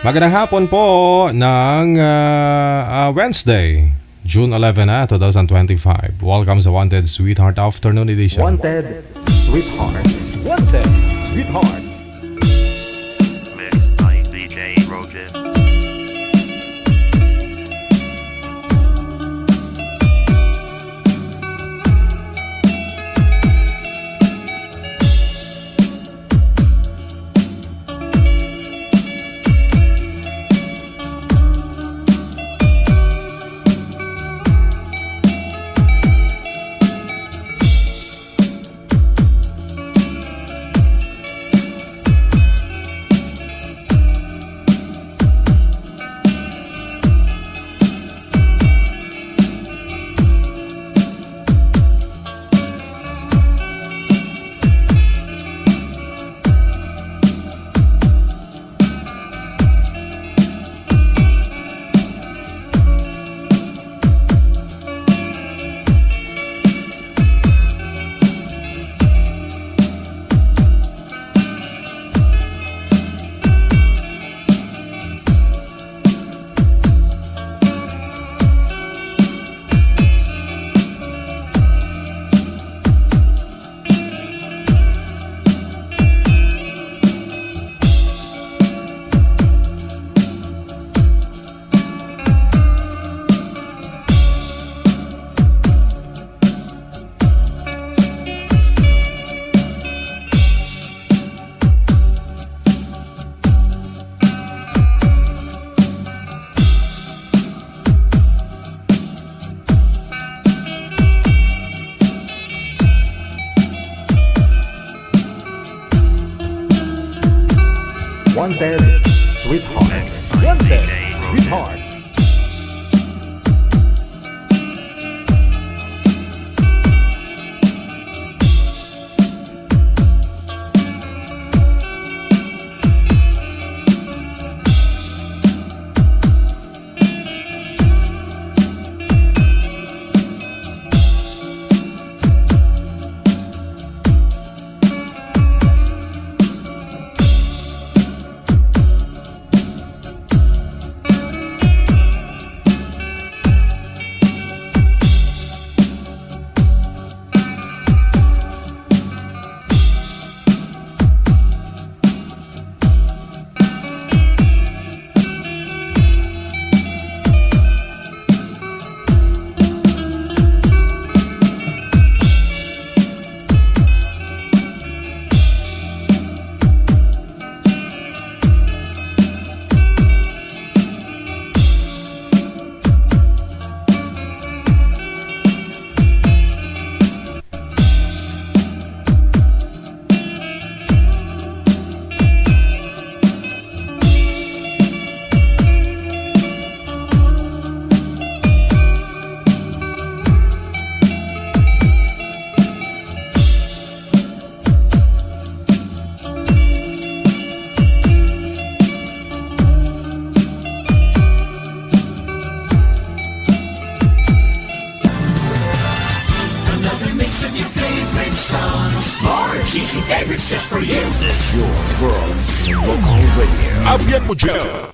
Magandang hapon po ng Wednesday, June 11 2025. Welcome sa Wanted Sweetheart Afternoon Edition. Wanted Sweetheart. Wanted Sweetheart. Mixed by DJ Rogan. Wanted Sweetheart. Wanted Sweetheart.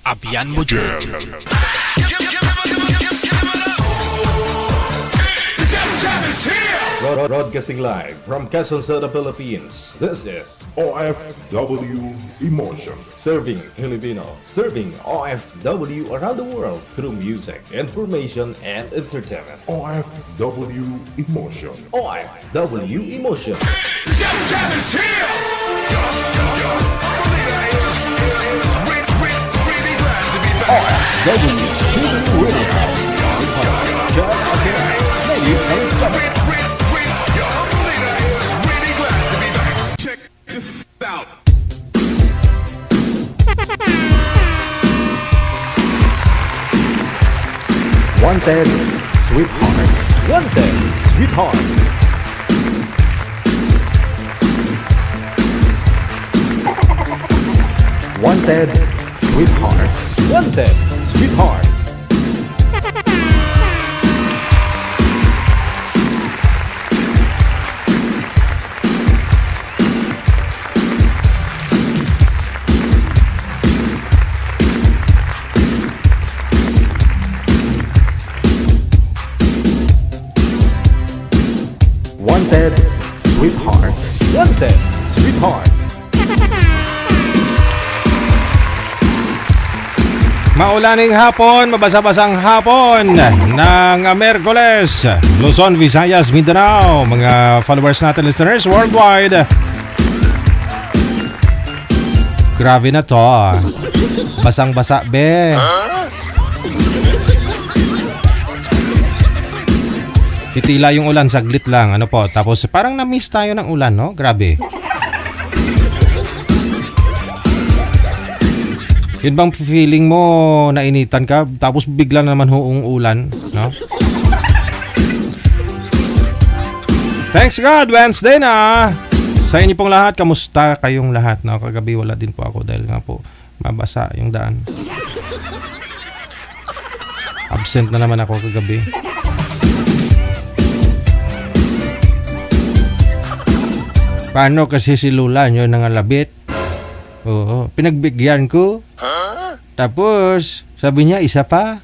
Abyan mo dyan. Broadcasting live from Quezon City, Philippines. This is OFW Emotion. Serving Filipino, serving OFW around the world through music, information, and entertainment. OFW Emotion. OFW Emotion. OFW Studio Radio. Just again, maybe and summer. Check this out. Wanted Sweetheart. Wanted Sweetheart. Wanted Sweetheart. Wanted Sweetheart. Maulaning hapon, mabasa-basang hapon ng Miyerkules, Luzon, Visayas, Mindanao, mga followers natin, listeners worldwide. Grabe na to. Basang-basa, be. Titila yung ulan, saglit lang. Ano po? Tapos parang na-miss tayo ng ulan, no? Grabe. Yun bang feeling mo nainitan ka tapos bigla na naman huong ulan, no? Thanks God, Wednesday na. Sa inyo pong lahat, kamusta kayong lahat? No? Kagabi wala din po ako dahil nga po mabasa yung daan. Absent na naman ako kagabi. Paano kasi si Lula nyo nangalabit? Oo, pinagbigyan ko. Tapos, sabi niya, isa pa.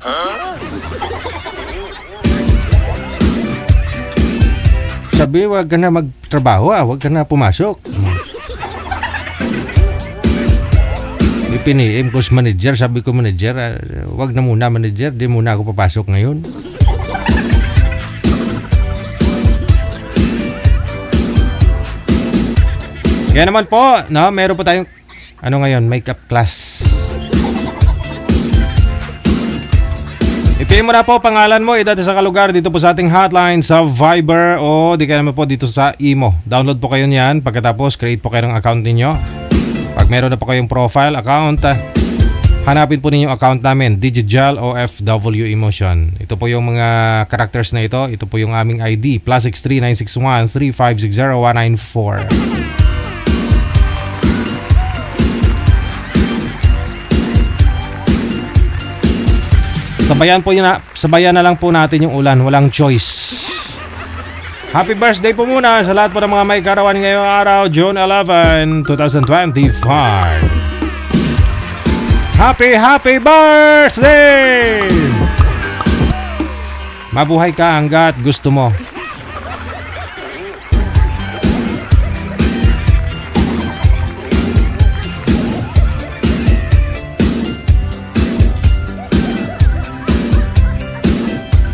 Sabi, wag ka na magtrabaho, wag ka na pumasok. Ipiniim ko sa manager, sabi ko manager, wag na muna manager, di muna ako papasok ngayon. Kaya naman po, no, meron po tayong ngayon, makeup class. I-PM mo na po pangalan mo, edad sa kalugar dito po sa ating hotline sa Viber o di kaya naman po dito sa Imo. Download po kayo niyan, pagkatapos create po kayo ng account ninyo. Pag meron na po kayong profile account, hanapin po ninyo account namin, Digijal OFW Emotion. Ito po yung mga characters na ito. Ito po yung aming ID, +63 961 3560 194. Sabayan na lang po natin yung ulan, walang choice. Happy birthday po muna sa lahat po ng mga may karawan ngayong araw, June 11, 2025. Happy birthday! Mabuhay ka hanggat gusto mo.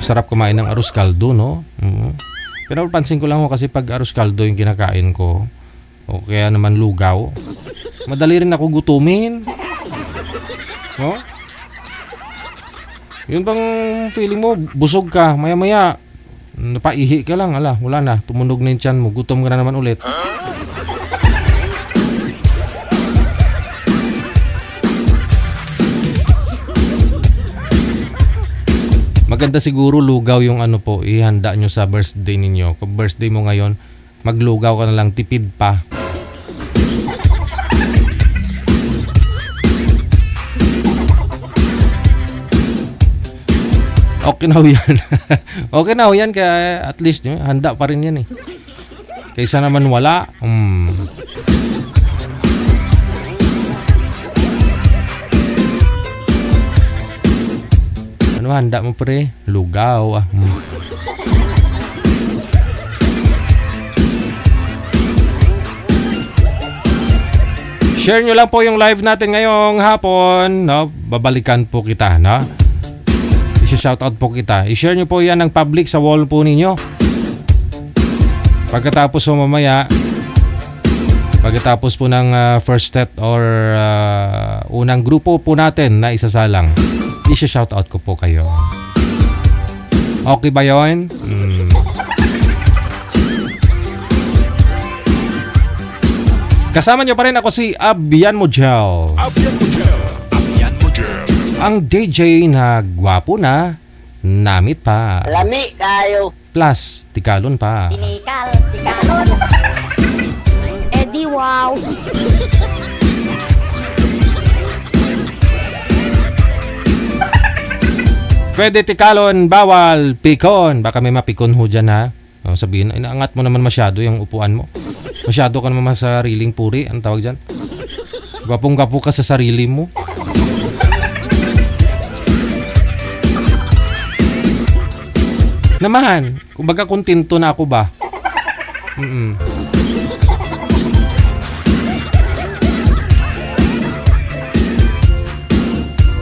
Sarap kumain ng arroz caldo, no? Pero pansin ko lang ho kasi pag arroz caldo yung kinakain ko, o kaya naman lugaw, madali rin ako gutumin. No? Yun bang feeling mo, busog ka, maya-maya, napaihi ka lang, wala na, tumunog na yung tiyan mo, gutom ka na naman ulit. Maganda siguro lugaw yung ihanda nyo sa birthday ninyo. Kung birthday mo ngayon, maglugaw ka na lang, tipid pa. Okay na ho yan. Okay na ho yan, kaya at least handa pa rin yan eh. Kaysa naman wala. Ano handa mo pre? Lugaw. Share nyo lang po yung live natin ngayong hapon, no? Babalikan po kita, no? I-shoutout po kita. I-share nyo po yan ng public sa wall po ninyo. Pagkatapos po mamaya, pagkatapos po ng first set or unang grupo po natin na isasalang, i-shoutout ko po kayo. Okay ba yun? Kasama nyo pa rin ako si Abian Mojel. Ang DJ na gwapo na, namit pa. Lami kayo. Plus, tikalon pa. Tikalon. Eddie, wow. Pwede tikalon, bawal pikon. Baka may mapikon ho dyan, ha? O, sabihin, inaangat mo naman masyado yung upuan mo. Masyado ka naman sa sariling puri. Ang tawag dyan? Gwapong-gwapo ka sa sarili mo. Naman, kumbaga kontento na ako ba?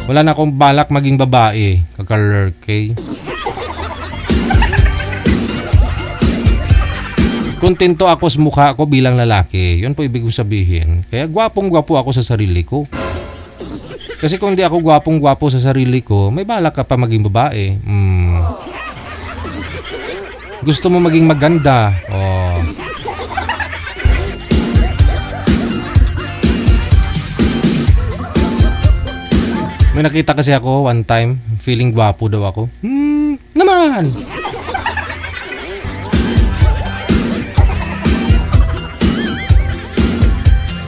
Wala na akong balak maging babae. Kakalurkay. Kontento ako sa mukha ko bilang lalaki. Yun po ibig kong sabihin. Kaya gwapong-gwapo ako sa sarili ko. Kasi kung di ako gwapong-gwapo sa sarili ko, may balak ka pa maging babae. Gusto mo maging maganda. Oh. May nakita kasi ako one time, feeling gwapo daw ako. Naman!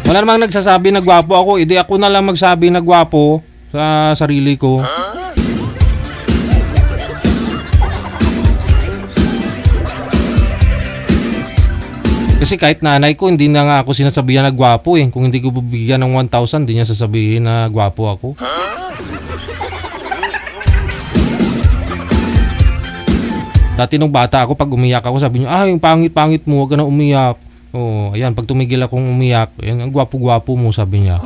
Wala namang nagsasabi na gwapo ako, hindi ako na lang magsabi na gwapo sa sarili ko. Kasi kahit nanay ko, hindi na nga ako sinasabihan na gwapo eh. Kung hindi ko bibigyan ng 1,000, hindi niya sasabihin na gwapo ako. Dati nung bata ako, pag umiyak ako, sabi niya, yung pangit-pangit mo, huwag ka na umiyak. Oh, ayan, pag tumigil akong umiyak, ayan, ang gwapo-gwapo mo, sabi niya.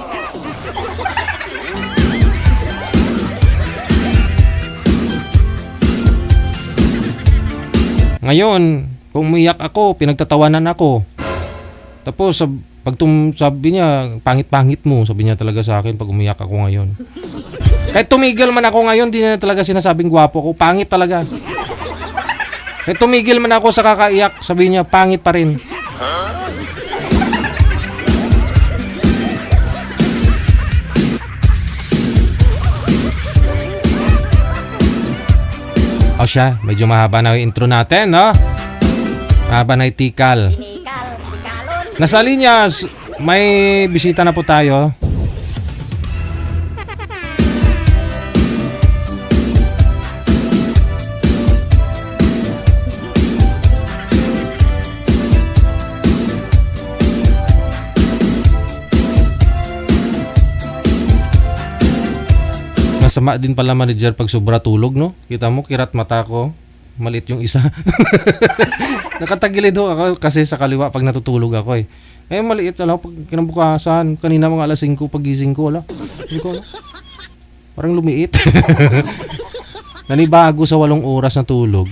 Ngayon, kung umiyak ako, pinagtatawanan ako. Tapos, sabi niya, pangit-pangit mo, sabi niya talaga sa akin pag umiyak ako ngayon. Kahit tumigil man ako ngayon, di niya talaga sinasabing gwapo ko, pangit talaga. Kahit tumigil man ako sa kakaiyak, sabi niya, pangit pa rin. O siya, medyo mahaba na yung intro natin, no? Mahaba na yung tikal. Nasa linya, may bisita na po tayo. Masama din pala manager pag sobra tulog, no? Kita mo, kirat mata ko. Maliit yung isa. Nakatagilid ho ako kasi sa kaliwa pag natutulog ako eh. Eh maliit na lang pag kinabukasan. Kanina mga alas 5 pagising ko, wala. Hindi ko, parang lumiit. Nanibago sa 8 oras na tulog.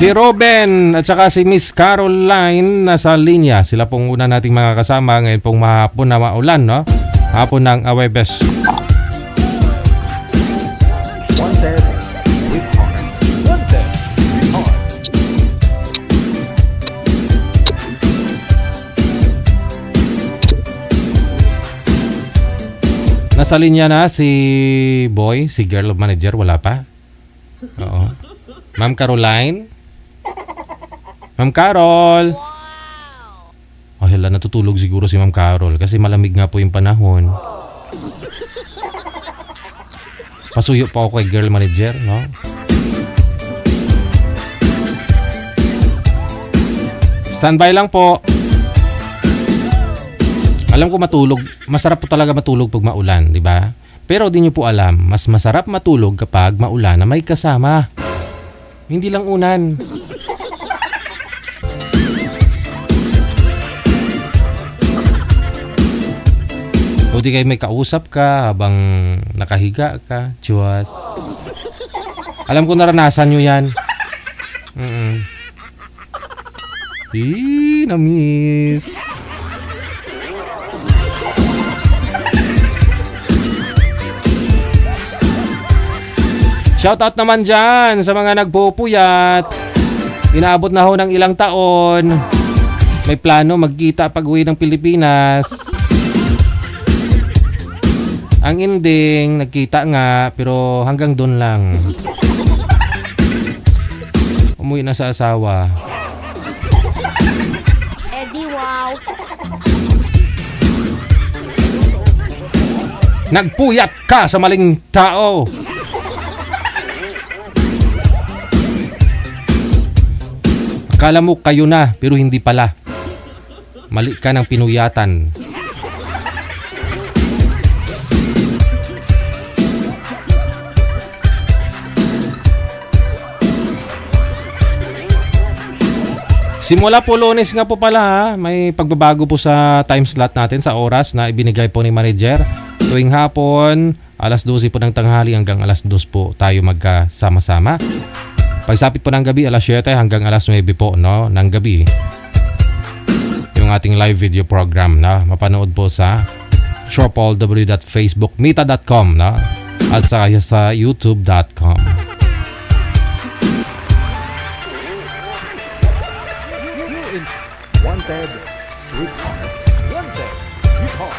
Si Robin at saka si Miss Caroline nasa linya. Sila pong una nating mga kasama ngayon pong mahapon na maulan, no? Hapon ng Awebes. Nasa linya na si Boy, si Girl of Manager, wala pa? Oo. Ma'am Caroline? Ma'am Carol! Oh, hala, natutulog siguro si Ma'am Carol kasi malamig nga po yung panahon. Pasuyo pa ako kay Girl Manager, no? Standby lang po. Alam ko matulog, masarap po talaga matulog pag maulan, di ba? Pero di nyo po alam, mas masarap matulog kapag maulan na may kasama. Hindi lang unan. Buti kayo may kausap ka habang nakahiga ka. Chwas. Alam ko naranasan nyo yan. Na-miss. Shoutout naman dyan sa mga nagpupuyat. Inaabot na ho ng ilang taon. May plano magkita pag uwi ng Pilipinas. Ang ending, nagkita nga, pero hanggang doon lang. Umuwi na sa asawa. Eddie, wow. Nagpuyat ka sa maling tao. Akala mo kayo na, pero hindi pala. Mali ka ng pinuyatan. Simula po Lunes nga po pala ha, may pagbabago po sa time slot natin sa oras na ibinigay po ni manager. Tuwing hapon, alas 12 po ng tanghali hanggang alas 2 po tayo magkasama-sama. Pagsapit po ng gabi, alas 7 hanggang alas 9 po no, ng gabi. Yung ating live video program na mapanood po sa www.facebookmeta.com no, at sa youtube.com. Wanted, sweetheart. Wanted, sweetheart.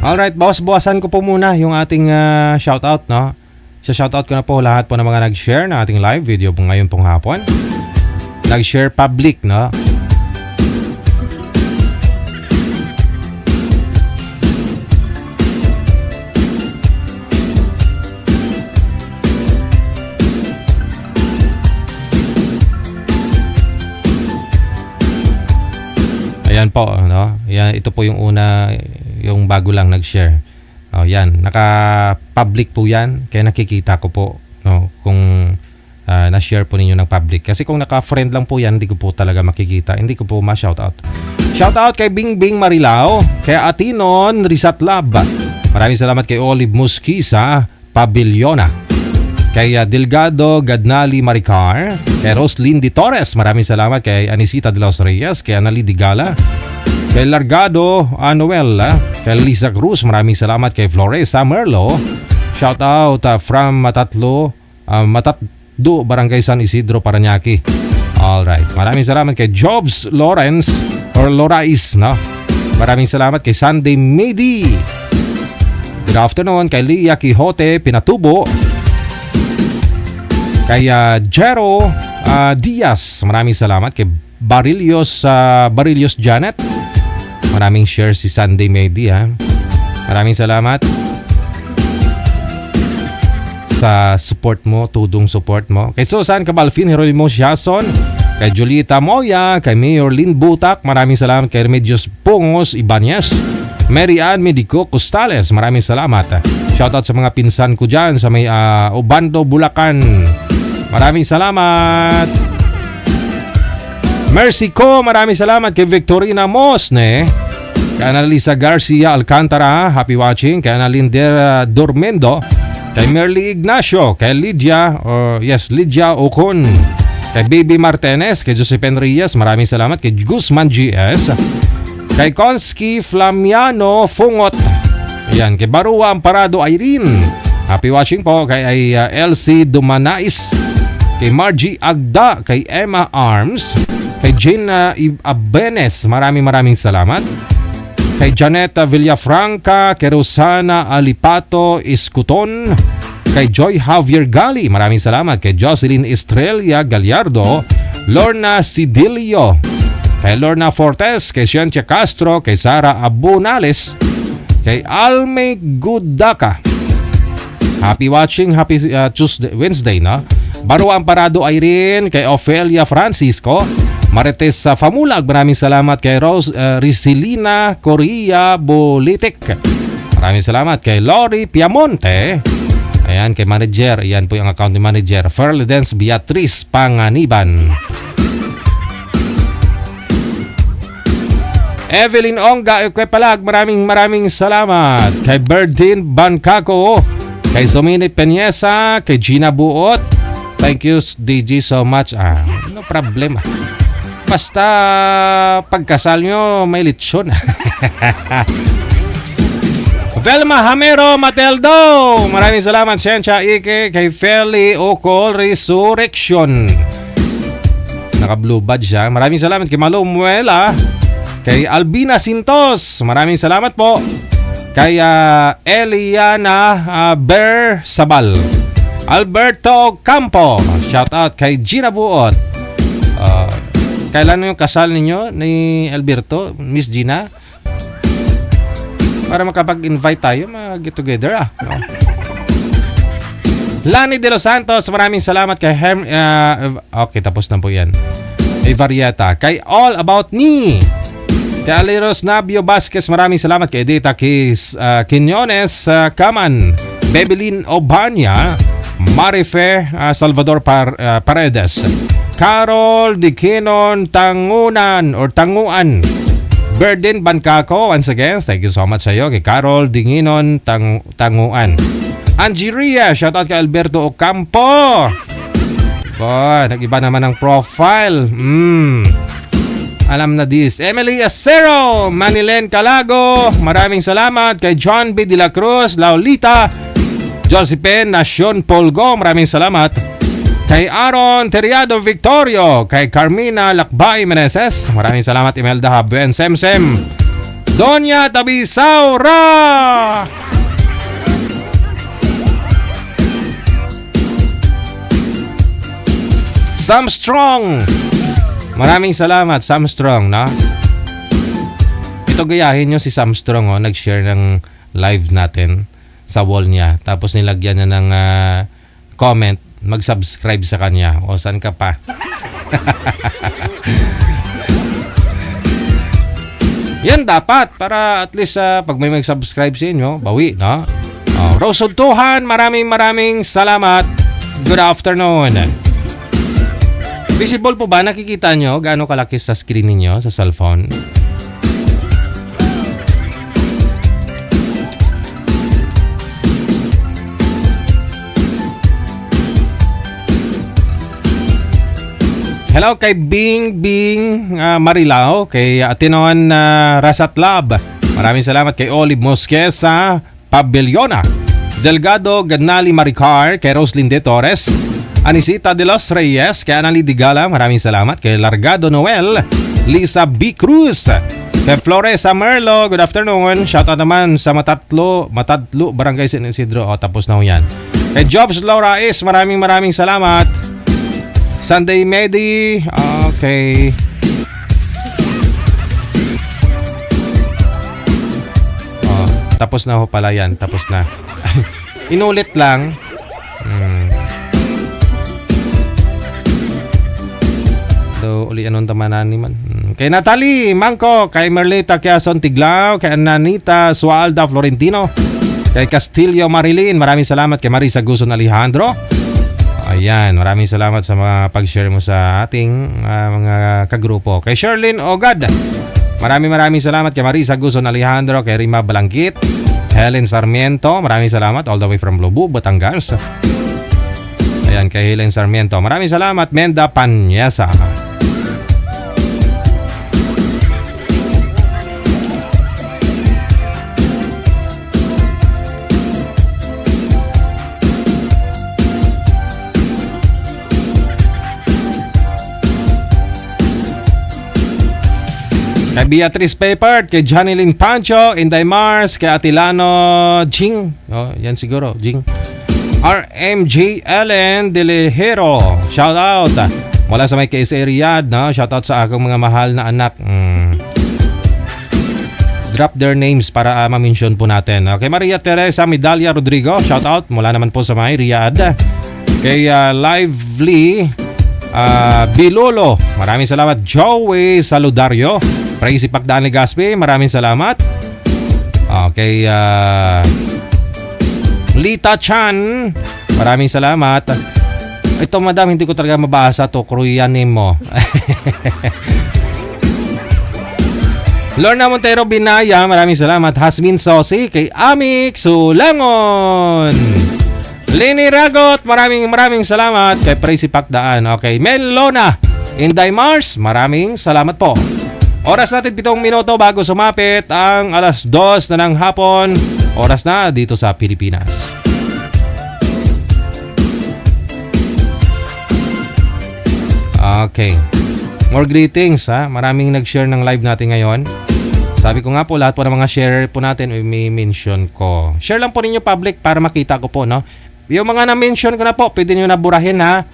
Alright, bawas-bawasan ko po muna yung ating shoutout, no? Sa shoutout ko na po lahat po ng mga nag-share na ating live video po ngayon pong hapon. Nag-share public, no? Ayan po, no? Yan, ito po yung una, yung bago lang nag-share. Oh, yan, naka-public po yan, kaya nakikita ko po, no, kung na-share po ninyo ng public. Kasi kung naka-friend lang po yan, hindi ko po talaga makikita, hindi ko po ma-shoutout. Shoutout kay Bingbing Marilao, kay Atinon Rizat Lab. Maraming salamat kay Olive Musquisa Pabiliona, kay Delgado Gadnali Maricar, kay Roslyn Di Torres, maraming salamat kay Anisita de los Reyes, kay Anali Digala, kay Largado Noel, kay Lisa Cruz, maraming salamat kay Floresa Merlo. Shout out from Matatdo, Barangay San Isidro, Parañaque. Alright, maraming salamat kay Jobs Lawrence or Lorais, no? Maraming salamat kay Sunday Medi. Good afternoon kay Lia Quixote Pinatubo, kay Jero Diaz, maraming salamat kay Barillos Janet. Maraming share si Sunday Medi ha. Maraming salamat sa support mo, tudong support mo. Kay Susan Cabalfin Heronimo Siason, kay Julieta Moya, kay Mayor Lynn Butak, maraming salamat kay Remedios Pungos Ibanez, Mary Ann Medico Costales, maraming salamat. Shoutout sa mga pinsan ko dyan sa may Obando, Bulacan. Maraming salamat. Mercy ko, maraming salamat kay Victorina Mosne, kay Annalisa Garcia Alcantara, happy watching, kay Annalinder Dormendo, kay Merly Ignacio, kay Lydia Ocon, kay Baby Martinez, kay Josephine Reyes, maraming salamat, kay Guzman GS, kay Konski Flamiano Fungot, ayan, kay Barua Amparado Irene, happy watching po, kay LC Dumanais, kay Margie Agda, kay Emma Arms, kay Jane Abenes, maraming salamat. Kay Janetta Villafranca, kay Rosana Alipato Iscuton, kay Joy Javier Gali, maraming salamat. Kay Jocelyn Estrella Gallardo, Lorna Sidilio, kay Lorna Fortes, kay Ciencia Castro, kay Sara Abunales, kay Alme Gudaka. Happy watching, happy Wednesday, no? Barua Amparado Irene, kay Ofelia Francisco, Marites Famulag, maraming salamat kay Rose Risilina Coria Bolitek. Maraming salamat kay Lori Piamonte. Ayan, kay manager, ayan po yung account ni manager Ferledens Beatriz Panganiban. Evelyn Onga Equepalag, maraming salamat. Kay Berdin Bancako, kay Somini Peñesa, kay Gina Buot. Thank you DJ so much. No problem. Basta pagkasal nyo may litsyon. Velma Hamero Mateldo, maraming salamat. Sensya Ike, kay Feli Ocol Resurrection, naka blue badge siya. Maraming salamat kay Malo Muela, kay Albina Sintos, maraming salamat po. Kay Eliana Ber Sabal, Alberto Campo, shout out kay Gina Buot. Kailan yung kasal ninyo ni Alberto, Miss Gina? Para makapag-invite tayo, mag-get together no? Lani De Los Santos, maraming salamat kay okay, tapos na po yan. Kay Varieta, kay All About Me, Kay Aliros Nabio Vasquez, maraming salamat. Kay Edita Quinones Kaman, Bebelin Obanya, Marife Salvador Paredes, Carol Dikinon Tanguan, Berdin Bancako, once again, thank you so much sa iyo. Kay Carol Dinginon Tanguan, Angeria, shoutout kay Alberto Ocampo. Boy, nag-iba naman ang profile. Alam na this. Emily Acero, Manilen Calago, maraming salamat. Kay John B. De La Cruz, Laulita, Josephine Nacion Polgo, maraming salamat. Kay Aaron Teriado Victorio, kay Carmina Lakbay Meneses, maraming salamat. Imelda Habuen Semsem, Doña Tabisaura, Sam Strong, maraming salamat Sam Strong, no? Ito gayahin nyo si Sam Strong, oh, nag-share ng live natin sa wall niya. Tapos nilagyan niya ng comment, mag-subscribe sa kanya. O, saan ka pa? Yan dapat, para at least pag may mag-subscribe sa inyo, bawi, no? Rose Tuhan, maraming salamat. Good afternoon. Visible po ba? Nakikita nyo gaano kalaki sa screen ninyo sa cellphone? Hello kay Bing Marilao, kay Atinon Rasatlab. Maraming salamat kay Olive Mosques sa Pabellona. Delgado Gadnali Maricar, kay Roslyn De Torres. Anisita de los Reyes, kay Anali Digala, maraming salamat. Kay Largado Noel, Lisa B. Cruz, kay Flores Merlo, good afternoon. Shoutout naman sa Matadlo, Barangay San Isidro. O, tapos na ho yan. Kay Jobs Laura is, maraming salamat. Sunday Medi, okay. Tapos na ho pala yan, tapos na. Inulit lang. So, uli anong tamanan ni man. Kay Natalie Mangko, kay Merlita Quezon Tiglao, kay Ananita Sualda Florentino, kay Castillo Marilyn, maraming salamat. Kay Marisa Guzon Alejandro. Ayan, maraming salamat sa mga pag-share mo sa ating mga kagrupo. Kay Sherlyn Ogad, maraming salamat. Kay Marisa Guzon Alejandro, kay Rima Balangkit, Helen Sarmiento, maraming salamat all the way from Lubu, Batangas. Ayan, kay Helen Sarmiento, maraming salamat. Menda Panyesa. Kay Beatrice Papert, kay Janilyn Pancho, Inday Mars, kay Atilano Jing. Oh, yan siguro, Jing. RMJ Ellen Delejero, shout out. Mula sa may KSA Riyadh, no? Shout out sa akong mga mahal na anak. Drop their names para ma-mention po natin. Kay Maria Teresa Medalia Rodrigo, shout out. Mula naman po sa may Riyadh. Kay Lively Bilolo, maraming salamat. Joey Saludario, Praise Pagdaan Legaspi, maraming salamat. Okay, Lita Chan, maraming salamat. Ito madam, hindi ko talaga mabasa to. Korean name mo. Lorna Montero Binaya, maraming salamat. Hasmin Sosi, kay Amik Sulangon, Lini Ragot, maraming salamat. Kay Praise Pagdaan. Okay, Melona Inday Mars, maraming salamat po. Oras natin 7 minuto bago sumapit ang alas 2 na ng hapon. Oras na dito sa Pilipinas. Okay. More greetings, ha. Maraming nag-share ng live natin ngayon. Sabi ko nga po, lahat po ng mga share po natin may mention ko. Share lang po ninyo public para makita ko po, no. Yung mga na-mention ko na po, pwede nyo naburahin, ha.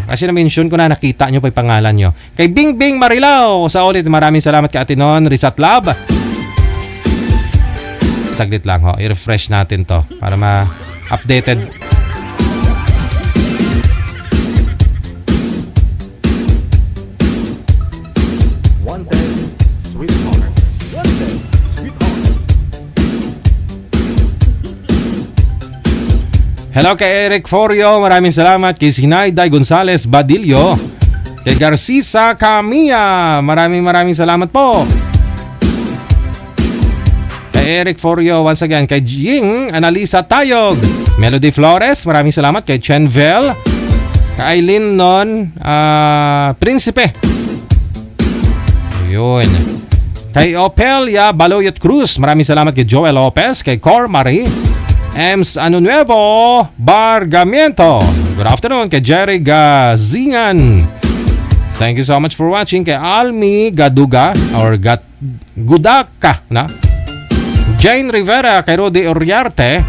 Kasi na-mention ko na, nakita nyo pa yung pangalan nyo. Kay Bing Marilao, sa ulit, maraming salamat kay Atinon Rizat Lab. Saglit lang, ho. I-refresh natin to para ma-updated. Sweet Hello kay Eric Forio, maraming salamat. Kay Sinayday Gonzales Badillo. Kay Garcisa Camilla, maraming salamat po. Kay Eric Forio, once again. Kay Jing Analisa Tayog. Melody Flores, maraming salamat. Kay Chenvel. Kay Aileen Non Prinsipe. Yun. Kay Opelia Baloyot Cruz, maraming salamat. Kay Joel Lopez. Kay Cor Marie. Ems Ano Nuevo Bargamiento. Good afternoon kay Jerry Gazingan. Thank you so much for watching. Kay Almi Gaduga or Gudaka na. Jane Rivera, kay Rudy Uriarte.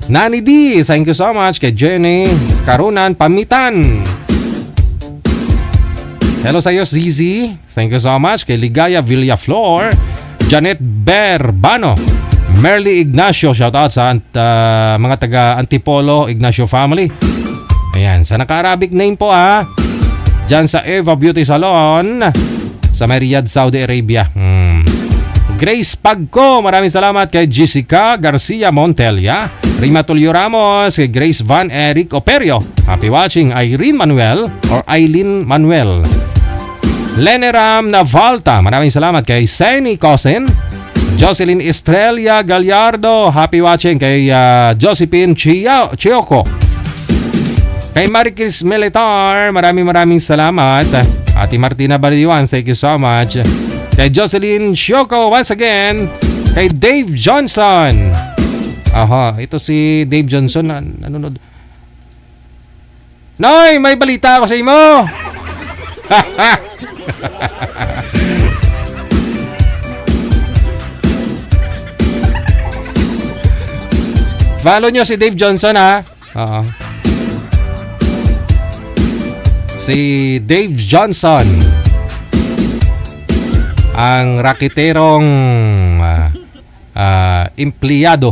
Nani D, thank you so much. Kay Jenny Karunan Pamitan. Hello sa iyo Zizi. Thank you so much. Kay Ligaya Villaflor. Janet Berbano. Merly Ignacio, shoutout sa mga taga Antipolo Ignacio family. Ayan, sa naka-Arabic name po Diyan sa Eva Beauty Salon sa Riyadh, Saudi Arabia. Grace Pagco, maraming salamat. Kay Jessica Garcia Montelia, Rima Tulio Ramos, kay Grace Van Eric Operio. Happy watching. Irene Manuel or Eileen Manuel. Leneram Navalta, maraming salamat. Kay Seni Cosen, Jocelyn Estrella Gallardo, happy watching. Kay Josephine Chioco. Kay Marikis Militar, maraming salamat. Ate Martina Baliwan, thank you so much. Kay Jocelyn Chioco, once again. Kay Dave Johnson. Aha, ito si Dave Johnson na nanonood. Noy, may balita ako sa imo. Follow nyo si Dave Johnson Oo. Si Dave Johnson, ang rakiterong empleyado.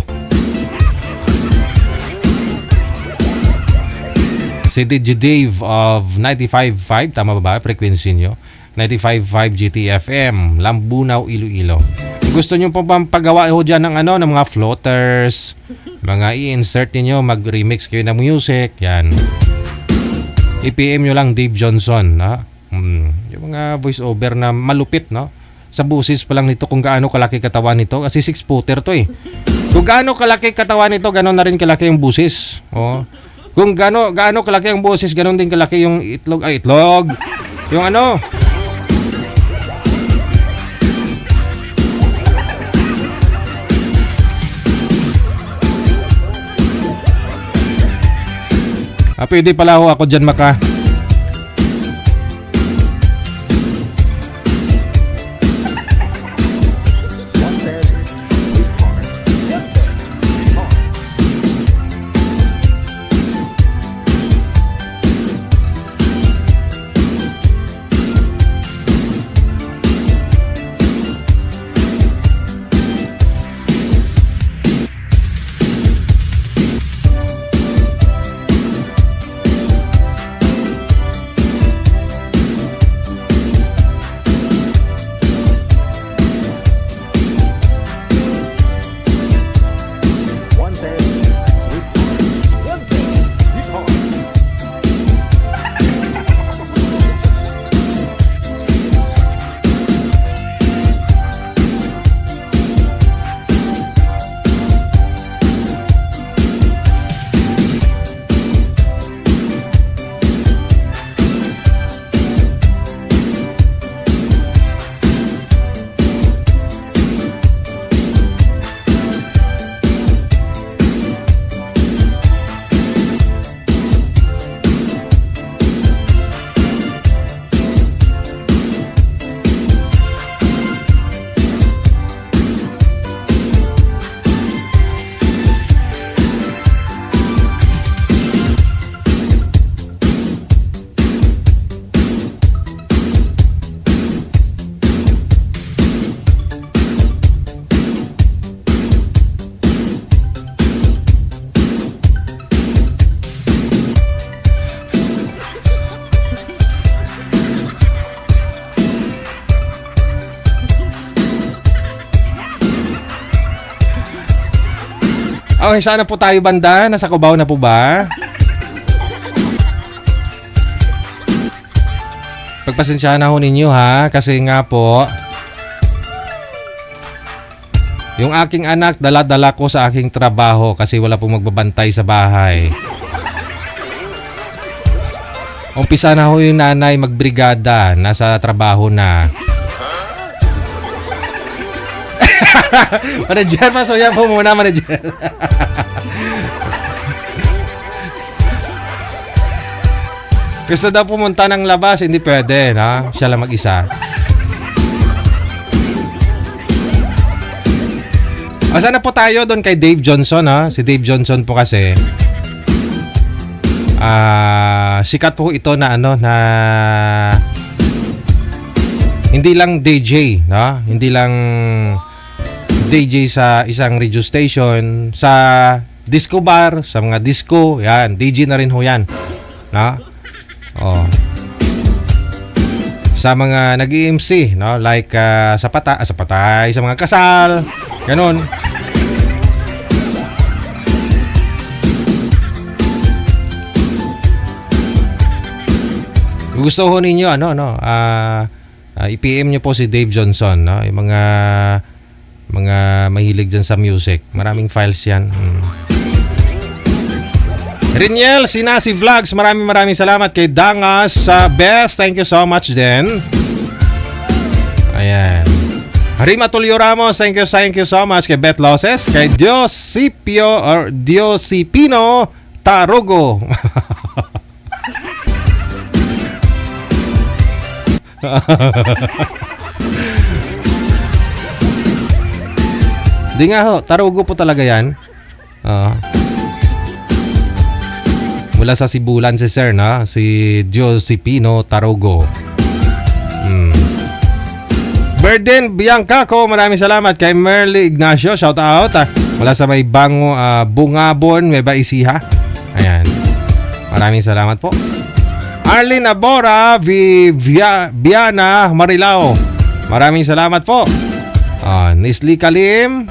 Si DJ Dave of 95.5, tama ba frequency nyo? 95.5 GTFM, Lambunaw, Iloilo. Gusto nyo po bang pagawa ho dyan ng mga floaters, mga i-insert niyo, mag-remix kayo ng music, yan. I-PM nyo lang Dave Johnson, yung mga voice over na malupit, no? Sa busis pa lang nito kung gaano kalaki katawan nito, kasi 6-footer to Kung gaano kalaki katawan nito, gano'n na rin kalaki yung busis. Kung gaano kalaki ang busis, gano'n din kalaki yung itlog. Yung pwede pala ako dyan maka. Okay, sana po tayo banda. Nasa Cubao na po ba? Pagpasensyahan na ho ninyo ha. Kasi nga po, yung aking anak, dala-dala ko sa aking trabaho kasi wala pong magbabantay sa bahay. Umpisa na ho yung nanay magbrigada. Nasa trabaho na. Manager, masuya po muna, manager. Gusto daw pumunta ng labas, hindi pwede, no? Siya lang mag-isa. Asa na po tayo doon kay Dave Johnson, ha? Si Dave Johnson po kasi sikat po ito na ano na hindi lang DJ, no? Hindi lang DJ sa isang radio station, sa disco bar, sa mga disco, yan, DJ na rin ho yan, no? Oh. Sa mga nag-MC, no? Like sa patay, sa mga kasal, ganun. Gusto ho ninyo ano no? I-PM niyo po si Dave Johnson, no? Yung mga mahilig dyan sa music. Maraming files yan. Riniel, Sinasi Vlogs, maraming salamat kay Dangas sa Best. Thank you so much din. Ayan. Rima Tulio Ramos, thank you so much kay Beth Loses, kay Diosipino Tarugo. Di nga ho, Tarugo po talaga yan. Mula sa Sibulan si Sir, no? Si Diosipino Tarugo. Burden Bianca ko, maraming salamat kay Merly Ignacio, shout out. Mula sa may Bango, Bungabon, Nueva Ecija. Ayan. Maraming salamat po. Arlene Abora, Viana Marilao. Maraming salamat po. Nisli Kalim,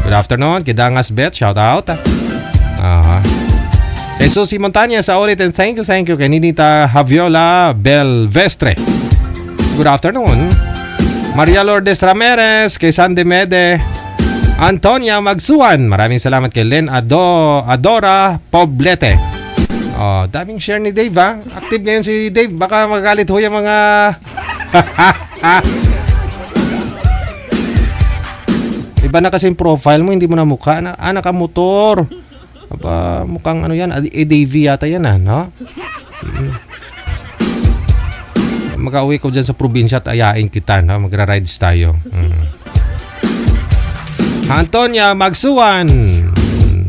good afternoon. Kidangas Bet, shout out. Kay Susie Montanya sa ulit, and thank you kay Ninita Javiola Belvestre. Good afternoon. Maria Lourdes Ramirez, kay Sandy Mede, Antonia Magsuan. Maraming salamat kay Len Adora Poblete. Daming share ni Dave, ha? Active ngayon si Dave. Baka magalit ho yung mga iba na kasi yung profile mo, hindi mo na mukha. Nakamotor. Aba, mukhang ano yan, ADV yata yan, no? Makauwi ko dyan sa probinsya at ayain kita, no? Magra-rides tayo. Antonia Magsuan,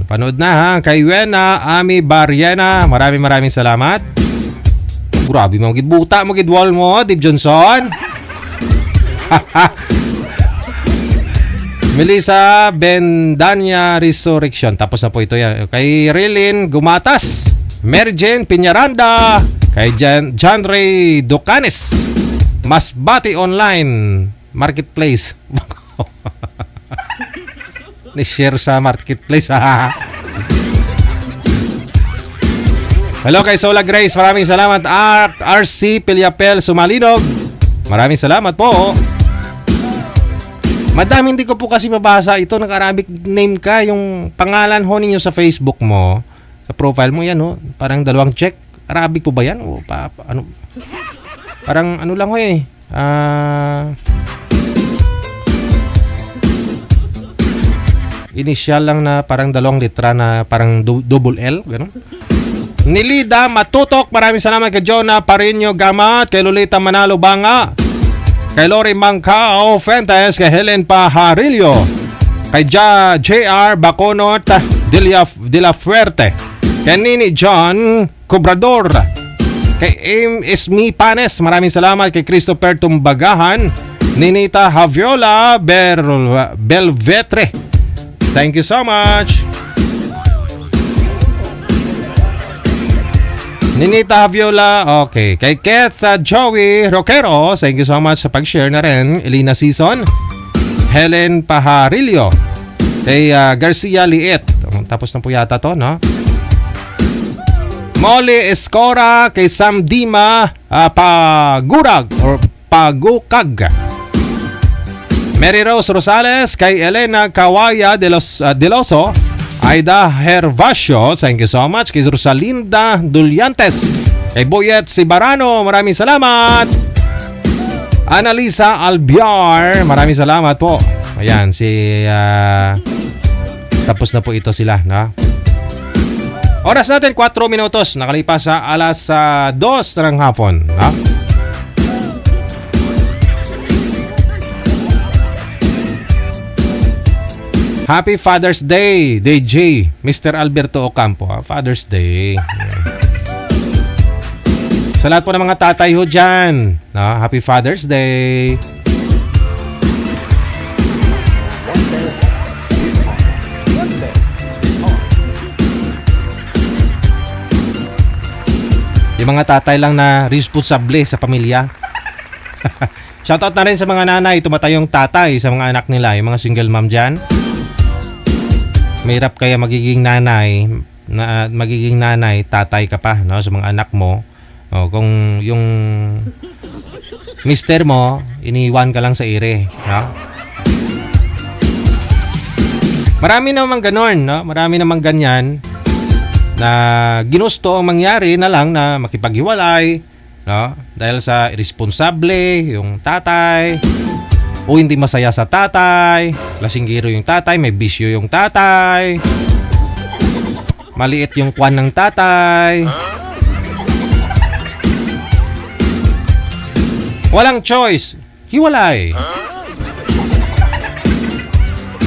panood na, ha? Kay Wena Ami Barriena, maraming salamat. Grabe mo, gidbuta mo, gidwall mo, Dave Johnson. Melissa Bendania Resurrection. Tapos na po ito yan. Kay Rilin Gumatas, Mary Jane Piñaranda, kay John Ray Ducanes, Masbati Online Marketplace. Ni-share sa Marketplace, ha? Hello kay Sola Grace, maraming salamat. RC Piliapel Sumalinog, maraming salamat po. Madami hindi ko po kasi mabasa. Ito, nag-Arabic name ka. Yung pangalan ho ninyo sa Facebook mo, sa profile mo, yan ho. Parang dalawang check. Arabic po ba yan? O, ano? Parang ano lang ho eh. Initial lang na parang dalawang litra na parang double L. Gano'n. Nilida Matutok, maraming salamat kay Jonah Parinyo Gamat, kay Lolita Manalo Banga, kay Lori Mancao Fuentes, kay Helen Pajarillo, kay JR Baconot de la Fuerte, kay Nini John Cobrador, kay Esmi Panes, maraming salamat kay Christopher Tumbagahan, Ninita Javiola Belvetre. Thank you so much. Ninita Javiola, okay. Kay Keith Joey Roquero, thank you so much sa pag-share na rin. Elena Season, Helen Pajarillo, kay Garcia Liet, Tapos na po yata to, no? Molly Escora kay Sam Dima Pagurag or Pagukag. Mary Rose Rosales kay Elena Kawaya Deloso. Aida Hervasio, thank you so much. Kay Rosalinda Dulyantes. Kay Boyet Sibarano, maraming salamat. Annalisa Albiar, maraming salamat po. Ayan, tapos na po ito sila, no? Oras natin 4 minutos, nakalipas sa alas 2 ng hapon, no? Happy Father's Day, DJ Mr. Alberto Ocampo. Father's Day. Sa lahat po ng mga tatay ho dyan, no? Happy Father's Day. Yung mga tatay lang na responsable sa pamilya. Shoutout na rin sa mga nanay, tumatayong tatay sa mga anak nila, yung mga single mom dyan. Mahirap kaya magiging nanay, tatay ka pa, no, sa mga anak mo. O, kung yung mister mo, iniwan ka lang sa ire, no? Marami namang ganon, no? Marami namang ganyan na ginusto ang mangyari na lang na makipaghiwalay, no? Dahil sa irresponsable yung tatay, o hindi masaya sa tatay, lasinggiro yung tatay, may bisyo yung tatay, maliit yung kwan ng tatay. Walang choice, hiwalay.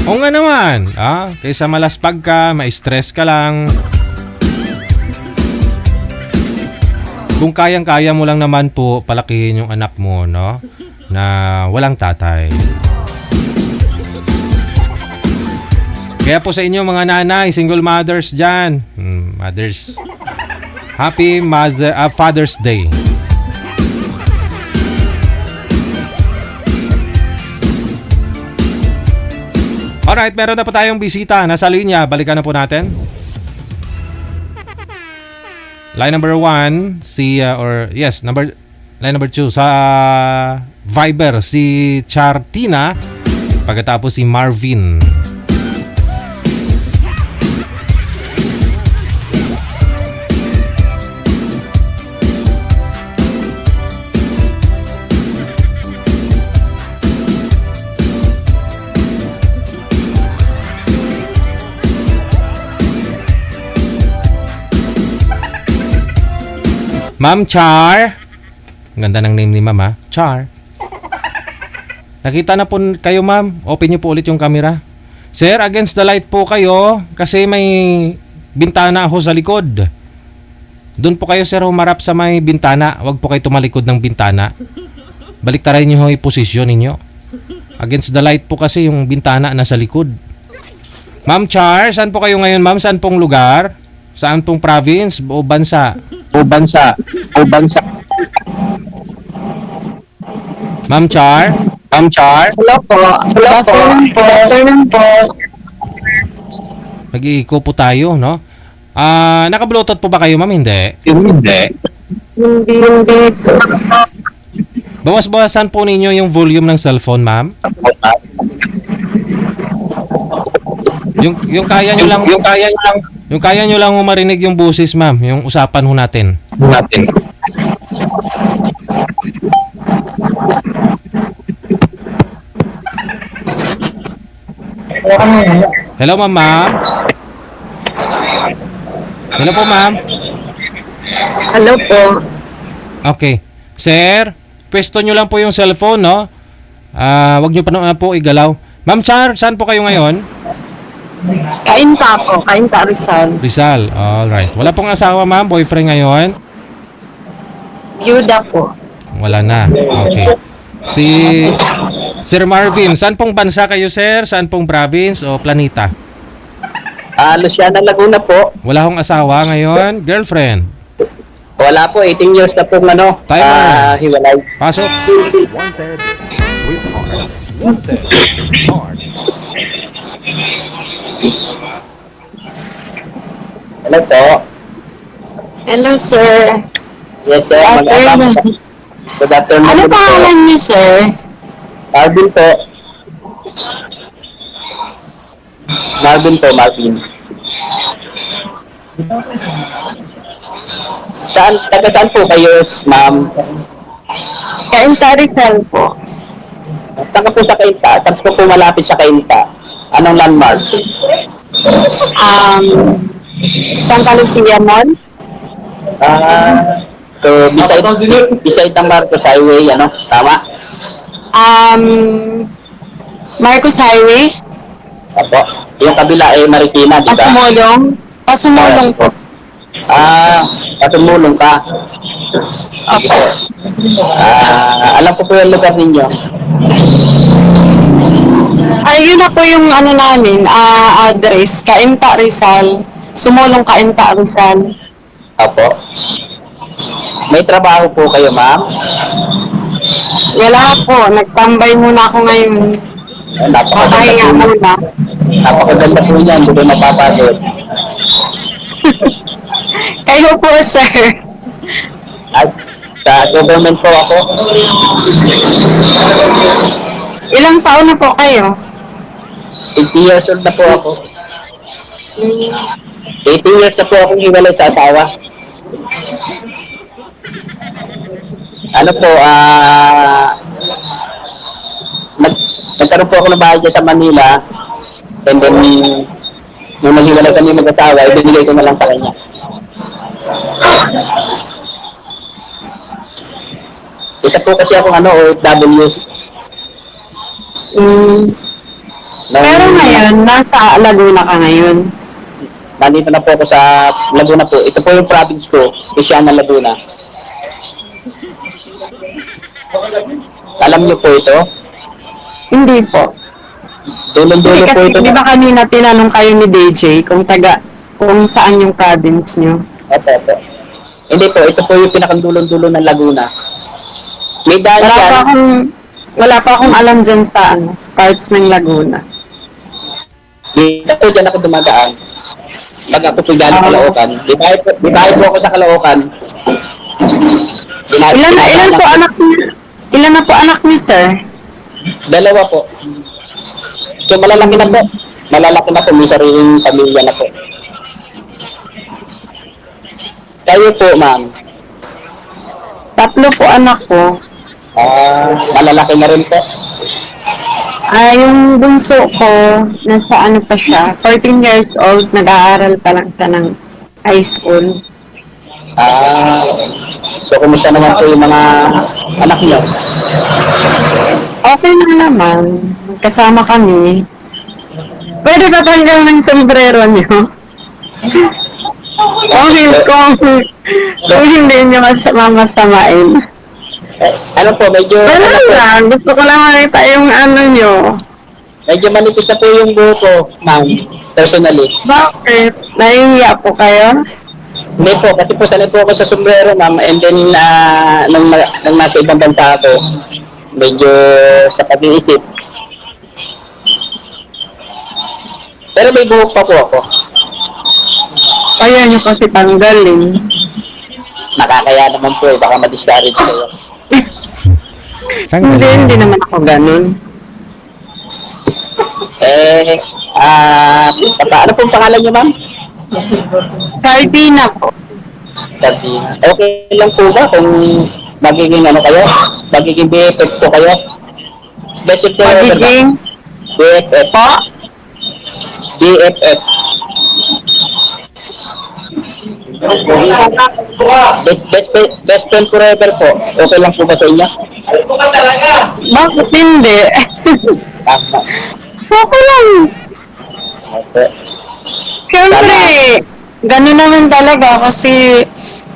O nga naman, kaysa malaspag ka, ma-stress ka lang. Kung kayang-kaya mo lang naman po palakihin yung anak mo, no? Na walang tatay. Kaya po sa inyo mga nanay, single mothers dyan, mothers, happy Father's Day. Alright, meron na po tayong bisita. Nasa linya, balikan na po natin. Line number 1, line number 2, sa Viber, si Chartina. Pagkatapos si Marvin. Ma'am Char. Ang ganda ng name ni Ma'am, ha? Char. Nakita na po kayo, ma'am. Open niyo po ulit yung camera. Sir, against the light po kayo kasi may bintana ako sa likod. Doon po kayo, sir, humarap sa may bintana. Huwag po kayo tumalikod ng bintana. Baliktarin niyo yung posisyon ninyo. Against the light po kasi yung bintana nasa likod. Ma'am Char, saan po kayo ngayon, ma'am? Saan pong lugar? Saan pong province o bansa? Ma'am Char? Hello po. Afternoon po. Mag-iiko po tayo, no? Naka-bluetooth po ba kayo, ma'am? Hindi. Hindi. Bawas-bawasan po ninyo yung volume ng cellphone, ma'am. Yung kaya nyo lang marinig yung boses, ma'am, yung usapan ho natin. Hello, ma'am. Hello po, ma'am. Hello po. Okay. Sir, pwesto nyo lang po yung cellphone, no? Wag nyo pa na po igalaw. Ma'am Char, saan po kayo ngayon? Kainta Rizal. Rizal, alright. Wala pong asawa, ma'am? Boyfriend ngayon? Yuda po. Wala na. Okay. Si Sir Marvin, saan pong bansa kayo, sir? Saan pong province o planeta? Luciana Laguna po. Wala akong asawa ngayon? Girlfriend? Wala po, 18 years na po Timer. hiwalay. Pasok. Wanted, sweetheart. Wanted, smart. Hello po. Hello, sir. Yes, sir. Good afternoon. Good afternoon. Ano pangalan niyo, sir? Marvin po. Marvin. Taga saan po kayo, ma'am? Kainta Rizal po. Taga po sa Kainta. Saan po malapit sa Kainta? Anong landmark? Um, Santa Lucia Mall. So, beside ng Marcos Highway, ano? Tama? Um, Marcos Highway. Apo. Yung kabila ay Marikina, di ba? Pasumulong po. Patulong ka. Opo. Alam ko po yung lugar ninyo. Ay, yun na po yung ano namin, address. Kainta Rizal. Sumulong Kainta Rizal. Apo. May trabaho po kayo, ma'am? Wala po. Nagtambay muna ako ngayon. Papahinga muna. Napakaganda po niyan. Hindi ko mapapagod. Kayo po, sir. At sa government po ako. Ilang taon na po kayo? 80 years old na po ako. 18 years na po akong hiwalay sa asawa. Ano po, nagkaroon po ako ng bahay dyan sa Manila. And then, nung naghiwalay kami mag-asawa, ibinigay ko na lang sa kanya. Isa po kasi akong OFW. Pero ngayon, nasa Laguna ka ngayon. Nandito na po ako sa Laguna po. Ito po yung province ko, Luciana, Laguna. Alam niyo po ito? Hindi po. Dulong-dulo po Kasi ito. di ba kanina tinanong kayo ni DJ kung saan yung province nyo? Opo. Hindi po, ito po yung pinakandulong-dulo ng Laguna. May daan yan. Wala pa akong alam dyan sa parts ng Laguna. Dito po dyan ako dumadaan. Pag ako po galing Caloocan. Di bahay po ako sa Caloocan. Ilan na po anak niyo, sir? Dalawa po. So malalaki na po. May sariling pamilya na po. Kayo po, ma'am. 3 po anak ko. Malalaki na rin po. Yung bunso ko, nasa pa siya, 14 years old, nag-aaral pa lang siya ng high school. So kumusta naman po yung mga anak niyo? Okay na naman. Kasama kami. Pwede ba tanggal ng sombrero niyo? Kung hindi niyo masamain. Ano po, medyo... Wala lang. Gusto ko lang makita yung niyo. Medyo manipis na po yung buho ko, ma'am. Personally. Bakit? Nahihiya po kayo? Hindi po, kasi po sanay po ako sa sombrero, ma'am. And then, nung nasa ibang bansa ako, medyo sa pag-iisip. Pero may buhok pa po ako. Kaya niyo kasi tanggalin. Nakakaya naman po baka ma-discourage kayo. Hindi naman ako ganun. Ano pong pangalan niyo, ma'am? Cardina po. Kasi, okay lang po ba kung magiging kayo? Magiging BFF po kayo? Best of Magiging BFF po? BFF. Best friend forever po. Okay lang po ba sa inyo? Bakit hindi? Tama. Okay lang. Okay. Siyempre, ganun naman talaga kasi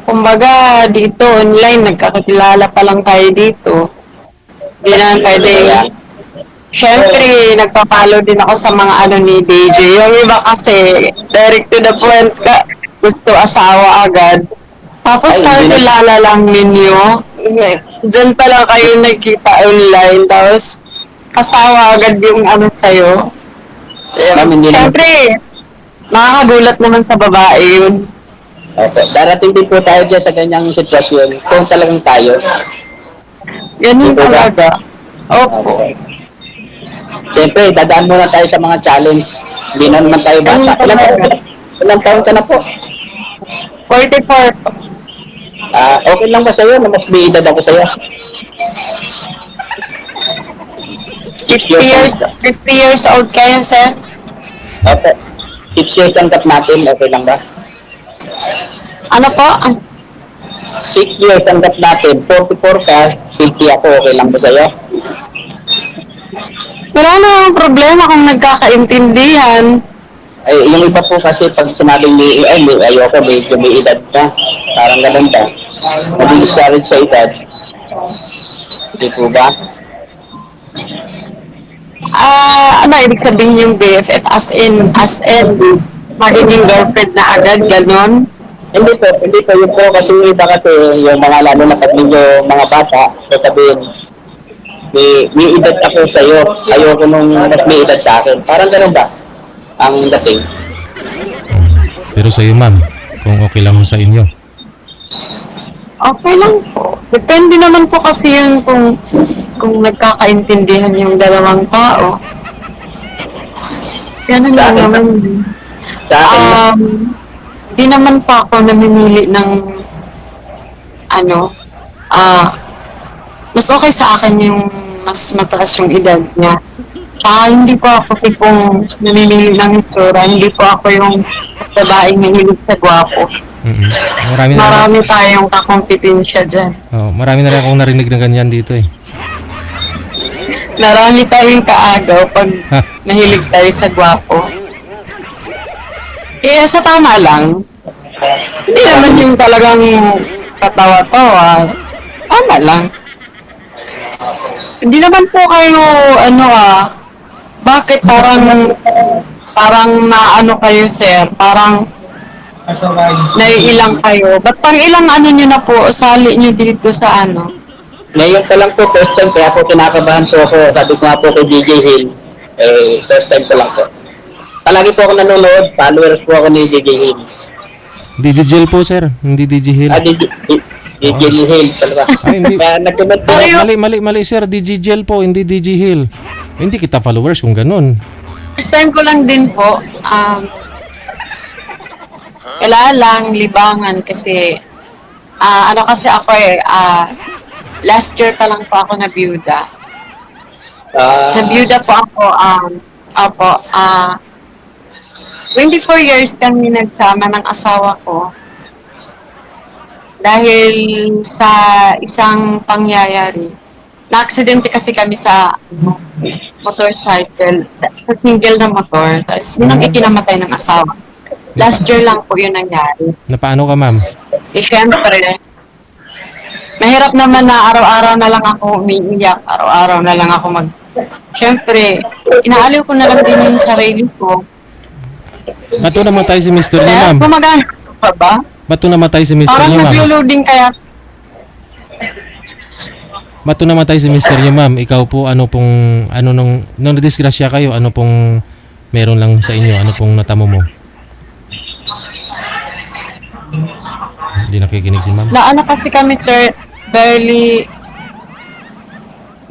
kumbaga dito online nagkakakilala pa lang tayo dito. Hindi naman pwede. Siyempre, nagpa-follow din ako sa mga ni DJ. Yung iba kasi, direct to the point ka, gusto asawa agad. Tapos kakilala lang ninyo. Diyan pa lang kayo nagkita online. Tapos, asawa agad yung sa'yo. Siyempre, Nakakagulat naman sa babae yun. Opo. Darating din po tayo dyan sa ganyang sitwasyon kung talagang tayo. Ganun Diba? talaga. Opo. Siyempre, dadaan muna tayo sa mga challenge. Hindi na naman tayo bata. Ilang taon ka na po? 44 po. Okay lang ba sa'yo na mas may edad ako sa'yo? 50 years old kayo, sir? Opo. 6 years ang gap natin. Okay lang ba? Ano po? 6 years ang gap natin. 44 ka, 50 ako. Okay lang ba sa'yo? Wala namang problema kung nagkakaintindihan. Ay, yung iba po kasi pag sinabing ayoko, medyo may edad na. Parang ganun ba? Madi-discourage sa edad. Hindi po ba? Ano ibig sabihin yung BFF? As in, magiging girlfriend na agad, ganon? Hindi po. Yung po kasi yung iba kasi, yung mga lalo na pag ninyo mga bata, sasabihin, may edad ako sa'yo. Ayoko nung mas may edad sa akin. Parang ganun ba? Ang dating. Pero sa iyo, ma'am, kung okay lang sa inyo. Okay lang po. Depende naman po kasi yun kung nagkakaintindihan yung dalawang tao. Ganun lang naman. Sa akin, Di naman pa ako namimili ng mas okay sa akin yung mas mataas yung edad niya. Hindi po ako tipong namimili ng itsura. Hindi po ako yung babaeng mahilig sa gwapo. Marami tayong kakompetensya dyan. Marami na rin akong narinig na ganyan dito eh. Marami tayong kaagaw pag mahilig tayo sa gwapo. Kaya sa tama lang, hindi naman yung talagang katawa-tawa. Tama lang. Hindi naman po kayo, bakit parang naano kayo, sir? Parang naiilang kayo. Ba't pang ilang nyo na po, sali nyo dito sa ngayon pa lang po, first time, kaya po kinakabahan po ako. Sabi ko nga po kay DJ Hill, first time ko lang po. Palagi po ako nanonood, followers po ako ni DJ Hill. DJ Jill po, sir. Hindi DJ Hill. DJ Hill talaga. Ay, hindi. Kaya nag-comment po. Mali, sir. DJ Jill po, hindi DJ Hill. Hindi kita followers kung ganun. first time ko lang din po, kailangan libangan kasi, kasi ako last year pa lang po ako nabiyuda. Nabiyuda po ako, 24 years kami nagsama ng asawa ko. Dahil sa isang pangyayari, na-aksidente kasi kami sa motorcycle, sa single na motor, tapos yun ang ikinamatay ng asawa. Last year lang po yun nangyari. Na paano ka, ma'am? Siyempre, mahirap naman na araw-araw na lang ako umiiyak, araw-araw na lang ako Siyempre, inaaliw ko na lang din yung sarili ko. Ba't to namatay si Mr. niyo, Sir, ma'am? gumagana pa ba? Ba't to namatay si Mr. Parang niyo, ma'am? nag-loading kaya. Ba't to namatay si Mr. niyo, ma'am? Ikaw po, nung nadisgrasya kayo, ano pong meron lang sa inyo? Ano pong natamo mo? Hindi nakikinig si ma'am. Kasi kami, sir, barely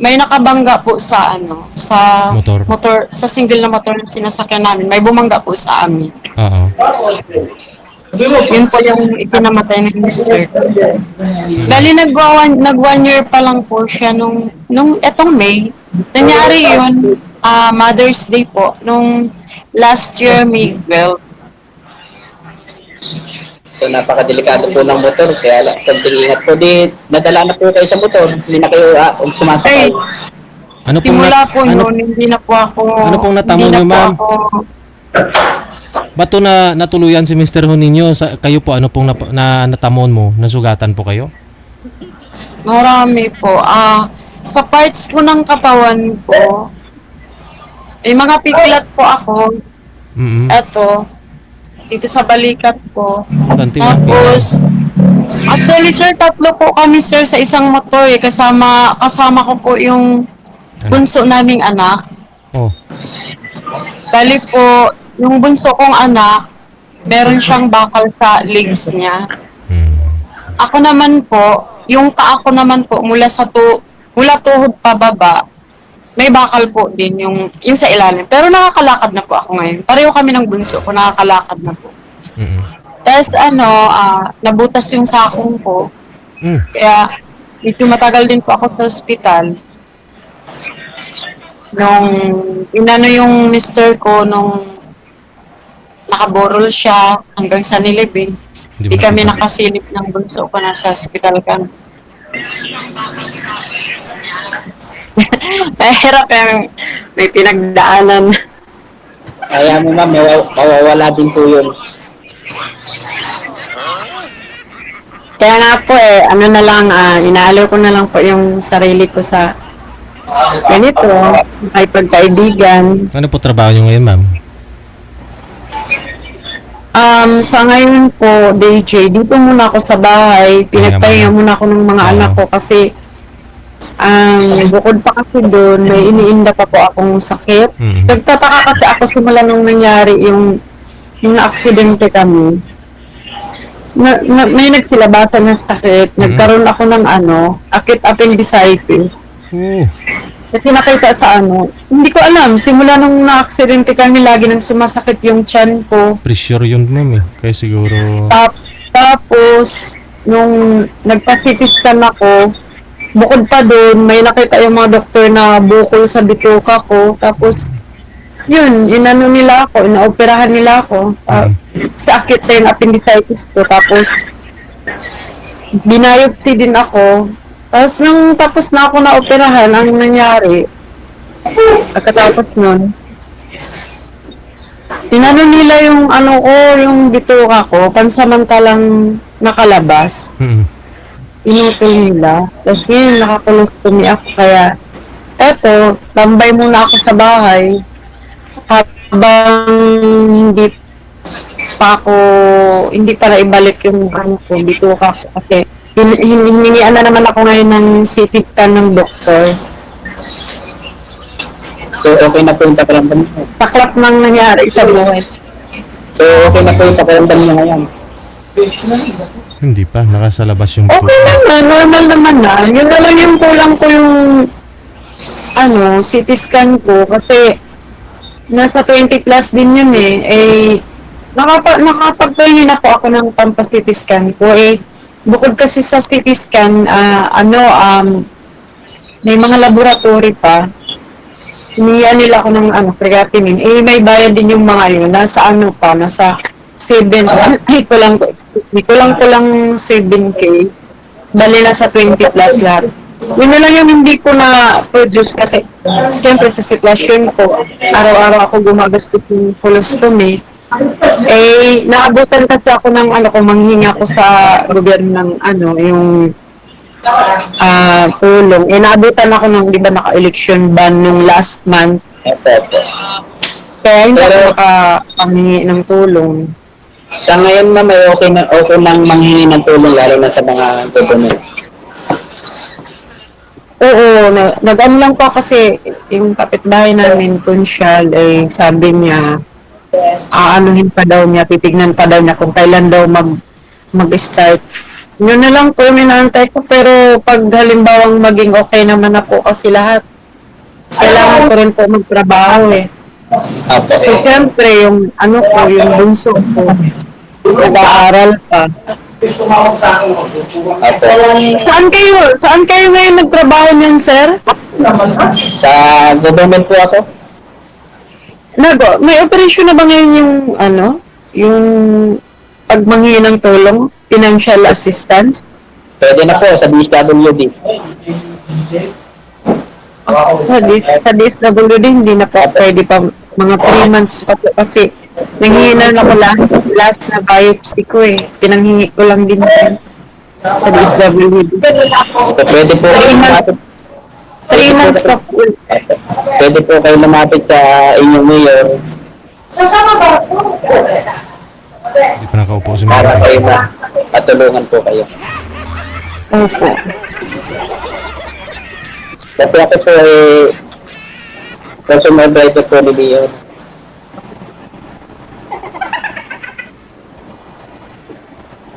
may nakabangga po sa sa Motor. sa single na motor na sinasakyan namin. May bumangga po sa amin. Oo. Yun po yung ikinamatay ni Mr. Dali nag 1 year pa lang po siya nung etong May. Nangyari yun, Mother's Day po, nung last year, May 12. So napakadelikado po ng motor, kaya konting ingat po. Nadala na po kayo sa motor, hindi na kayo sumasakay. Ano pong Simula po noon, hindi na po ako... Ano pong natamo hindi na niyo, po ma'am? ako- Ba't to na natuluyan si Mr. Ho ninyo? Kayo po, ano pong natamon mo? Nasugatan po kayo? Marami po. Sa parts po ng katawan ko, may mga piklat po ako. Eto, dito sa balikat ko. Tanti Tapos, actually sir, 3 po kami sir sa isang motor eh. Kasama ko po yung bunso naming anak. Oh. Bali po, yung bunso kong anak, meron siyang bakal sa legs niya. Hmm. Ako naman po, yung paa ko naman po mula tuhod pababa, may bakal po din yung sa ilalim. Pero nakakalakad na po ako ngayon. Pareho kami ng bunso ko, nakakalakad na po. Mm. Tapos nabutas yung sakong ko. Mm. Kaya medyo matagal din po ako sa ospital. Nung inano yung mister ko nung nakaborol siya hanggang sa nilibing. Hindi Di mo kami nakita. nakasilip ng bunso ko, nasa ospital kami. Mahirap yung may pinagdaanan. Kaya mo ma'am, mawawala din po yun. Kaya nga po ano na lang, inaalaw ko na lang po yung sarili ko sa ganito, may pagkaibigan. Ano po trabaho nyo ngayon, ma'am? Sa ngayon po, DJ, dito muna ako sa bahay. Pinagpahinga muna ako ng mga anak ko kasi bukod pa kasi doon, may iniinda pa po akong sakit. Mhm. Nagtataka kasi ako simula nung nangyari yung na-aksidente kami. May nagsilabasan ng sakit. Nagkaroon ako ng acute appendicitis. Oo. Kasi nakita sa hindi ko alam, simula nung na-aksidente kami, lagi nang sumasakit yung tiyan ko. Pressure yun, ma'am eh. Kaya siguro... Tapos, nung nagpa-CT scan ako, bukod pa doon, may nakita yung mga doktor na bukol sa bituka ko. Tapos, yun, inano nila ako, inaoperahan nila ako. Sa akit sa yung appendicitis ko. Tapos, binayopsi din ako. Tapos, nung tapos na ako na-operahan, ang nangyari, pagkatapos nun, inano nila yung yung bituka ko, pansamantalang nakalabas. Mm. Inutol nila. Tapos yun, nakakolostomy ako. Kaya, eto, tambay muna ako sa bahay habang hindi pa naibalik yung bituka ko. Kasi, hiningian na naman ako ngayon ng CT scan ng doktor. So, okay na po yung pakiramdam mo. Taklap nang nangyari sa buhay. So, okay na po yung pakiramdam mo ngayon. Hindi pa. Nakasalabas yung Okay naman, normal naman na. Yun na lang yung kulang ko yung CT scan ko kasi nasa 20 plus din yun nakapagpahingi na po ako ng pampa-CT scan ko bukod kasi sa CT scan, may mga laboratory pa. Iniya nila ako ng creatinine. May bayad din yung mga yun. Nasa nasa 7, kulang 7K. Bali na sa 20 plus lahat. Yun na lang yung hindi ko na-produce kasi siyempre sa sitwasyon ko, araw-araw ako gumagastos ng colostomy. Naabutan kasi ako ng manghinga ko sa gobyerno ng yung tulong. Naabutan ako ng, di ba, naka-election ban nung last month. Kaya hindi ako nakapanghingi ng tulong. Sa ngayon ma'am, may okay lang manghingi ng tulong lalo na sa mga government. Oo, nag-ano lang po kasi yung kapitbahay namin, Kunsyal, sabi niya, titignan pa daw niya kung kailan daw mag-start. Yun na lang po yung inaantay ko, pero pag halimbawang maging okay naman na po kasi lahat, kailangan ko rin po magtrabaho So, siyempre, yung yung bunso ko, nag-aaral pa. Saan kayo ngayon nagtrabaho niyan, sir? Sa government po ako. May operasyon na ba ngayon yung pagmanghingi ng tulong, financial assistance? Pwede na po sa DSWD. Sa DSWD, hindi na po pwede pa, mga 3 months pa po kasi nanghingi na ako last na biopsy ko pinanghingi ko lang din sa DSWD. So, pwede po kayo lumapit. 3 months pa po. Pwede po kayo lumapit sa inyong mayor Hindi pa nakaupo si para ma'am. kayo matulungan po kayo. Opo. Kasi ako po personal driver po ni Mayor.